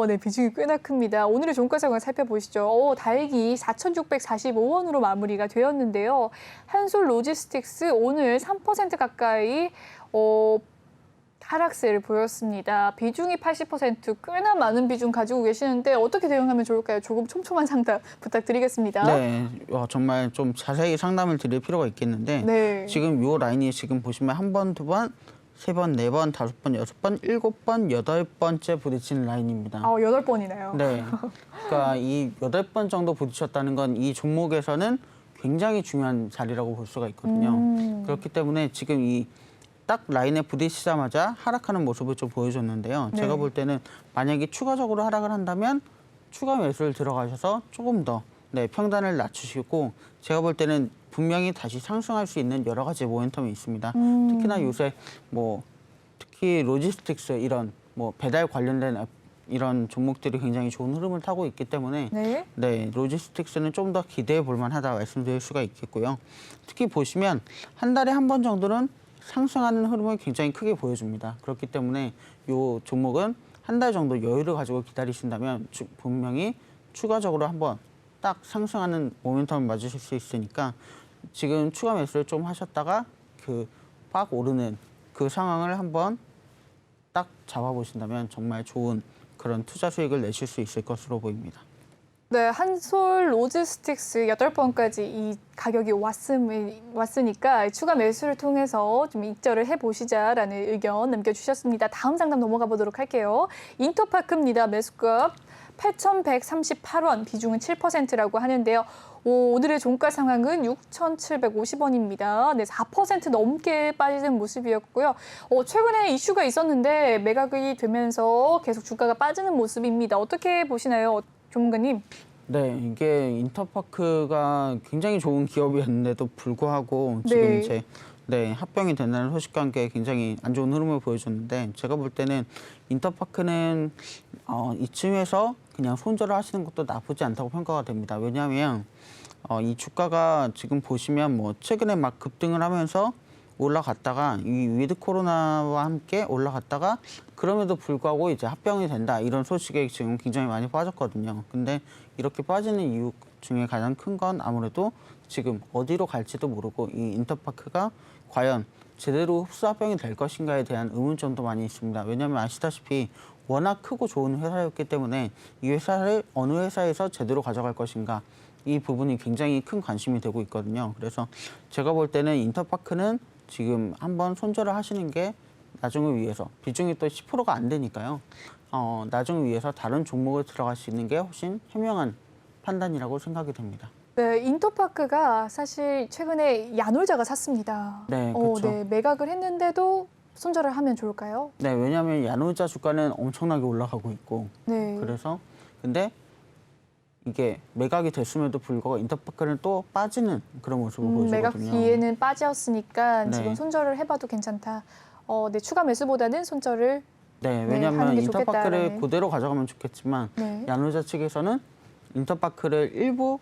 네, 비중이 꽤나 큽니다. 오늘의 종가 상황 살펴보시죠. 다행히 4,645원으로 마무리가 되었는데요. 한솔 로지스틱스 오늘 3% 가까이 하락세를 보였습니다. 비중이 80%, 꽤나 많은 비중 가지고 계시는데 어떻게 대응하면 좋을까요? 조금 촘촘한 상담 부탁드리겠습니다. 네, 정말 좀 자세히 상담을 드릴 필요가 있겠는데 네. 지금 이 라인이 지금 보시면 한 번, 두 번, 세 번, 네 번, 다섯 번, 여섯 번, 일곱 번, 8번째 부딪히는 라인입니다. 8번이나요. 네, 그러니까 이 8번 정도 부딪혔다는 건 이 종목에서는 굉장히 중요한 자리라고 볼 수가 있거든요. 그렇기 때문에 지금 이 딱 라인에 부딪히자마자 하락하는 모습을 좀 보여줬는데요. 네. 제가 볼 때는 만약에 추가적으로 하락을 한다면 추가 매수를 들어가셔서 조금 더 평단을 낮추시고 제가 볼 때는 분명히 다시 상승할 수 있는 여러 가지 모멘텀이 있습니다. 특히나 요새 특히 로지스틱스 이런 배달 관련된 이런 종목들이 굉장히 좋은 흐름을 타고 있기 때문에 네. 로지스틱스는 좀 더 기대해 볼 만하다 말씀드릴 수가 있겠고요. 특히 보시면 한 달에 한 번 정도는 상승하는 흐름을 굉장히 크게 보여줍니다. 그렇기 때문에 이 종목은 한 달 정도 여유를 가지고 기다리신다면 분명히 추가적으로 한번 딱 상승하는 모멘텀을 맞으실 수 있으니까 지금 추가 매수를 좀 하셨다가 팍 오르는 그 상황을 한번 딱 잡아보신다면 정말 좋은 그런 투자 수익을 내실 수 있을 것으로 보입니다. 네, 한솔 로지스틱스 8번까지 이 가격이 왔으니까 추가 매수를 통해서 좀 익절을 해보시자라는 의견 남겨주셨습니다. 다음 상담 넘어가 보도록 할게요. 인터파크입니다. 매수가 8,138원, 비중은 7%라고 하는데요. 오늘의 종가 상황은 6,750원입니다. 네, 4% 넘게 빠지는 모습이었고요. 최근에 이슈가 있었는데 매각이 되면서 계속 주가가 빠지는 모습입니다. 어떻게 보시나요, 전문가님? 네, 이게 인터파크가 굉장히 좋은 기업이었는데도 불구하고 지금 네. 이제 합병이 된다는 소식과 함께 굉장히 안 좋은 흐름을 보여줬는데 제가 볼 때는 인터파크는 이쯤에서 그냥 손절을 하시는 것도 나쁘지 않다고 평가가 됩니다. 왜냐하면 이 주가가 지금 보시면 뭐 최근에 막 급등을 하면서 올라갔다가 이 위드 코로나와 함께 올라갔다가 그럼에도 불구하고 이제 합병이 된다 이런 소식에 지금 굉장히 많이 빠졌거든요. 근데 이렇게 빠지는 이유 중에 가장 큰 건 아무래도 지금 어디로 갈지도 모르고 이 인터파크가 과연 제대로 흡수 합병이 될 것인가에 대한 의문점도 많이 있습니다. 왜냐하면 아시다시피 워낙 크고 좋은 회사였기 때문에 이 회사를 어느 회사에서 제대로 가져갈 것인가 이 부분이 굉장히 큰 관심이 되고 있거든요. 그래서 제가 볼 때는 인터파크는 지금 한번 손절을 하시는 게 나중을 위해서 비중이 또 10%가 안 되니까요. 나중을 위해서 다른 종목을 들어갈 수 있는 게 훨씬 현명한 판단이라고 생각이 됩니다. 네, 인터파크가 사실 최근에 야놀자가 샀습니다. 네, 그렇죠. 네, 매각을 했는데도 손절을 하면 좋을까요? 네, 왜냐하면 야놀자 주가는 엄청나게 올라가고 있고 네. 그래서 근데 이게 매각이 됐음에도 불구하고 인터파크는 또 빠지는 그런 모습을 매각 보여주거든요. 기회는 빠졌으니까 네. 지금 손절을 해봐도 괜찮다. 네, 추가 매수보다는 손절을 네, 하는 왜냐하면 게 인터파크를 좋겠다라는. 그대로 가져가면 좋겠지만 네. 야놀자 측에서는 인터파크를 일부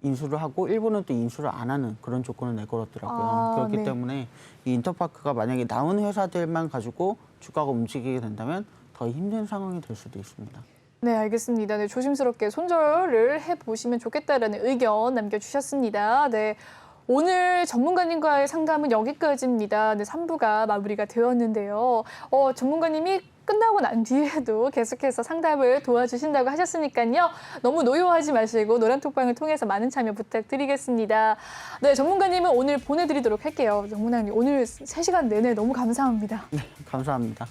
인수를 하고 일부는 또 인수를 안 하는 그런 조건을 내걸었더라고요. 그렇기 네. 때문에 이 인터파크가 만약에 남은 회사들만 가지고 주가가 움직이게 된다면 더 힘든 상황이 될 수도 있습니다. 네, 알겠습니다. 네, 조심스럽게 손절을 해보시면 좋겠다라는 의견 남겨주셨습니다. 네, 오늘 전문가님과의 상담은 여기까지입니다. 네, 3부가 마무리가 되었는데요. 전문가님이 끝나고 난 뒤에도 계속해서 상담을 도와주신다고 하셨으니까요. 너무 노여워하지 마시고 노란톡방을 통해서 많은 참여 부탁드리겠습니다. 네, 전문가님은 오늘 보내드리도록 할게요. 전문가님, 오늘 3시간 내내 너무 감사합니다. 네, 감사합니다.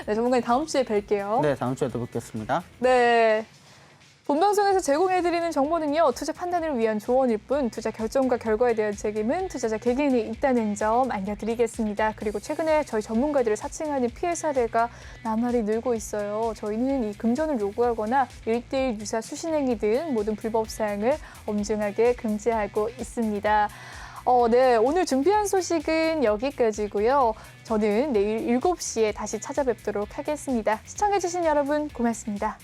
네, 전문가님 다음 주에 뵐게요. 네, 다음 주에도 뵙겠습니다. 네. 본방송에서 제공해드리는 정보는요, 투자 판단을 위한 조언일 뿐 투자 결정과 결과에 대한 책임은 투자자 개개인에 있다는 점 알려드리겠습니다. 그리고 최근에 저희 전문가들을 사칭하는 피해 사례가 나날이 늘고 있어요. 저희는 이 금전을 요구하거나 1대1 유사 수신행위 등 모든 불법 사항을 엄중하게 금지하고 있습니다. 네, 오늘 준비한 소식은 여기까지고요. 저는 내일 7시에 다시 찾아뵙도록 하겠습니다. 시청해주신 여러분 고맙습니다.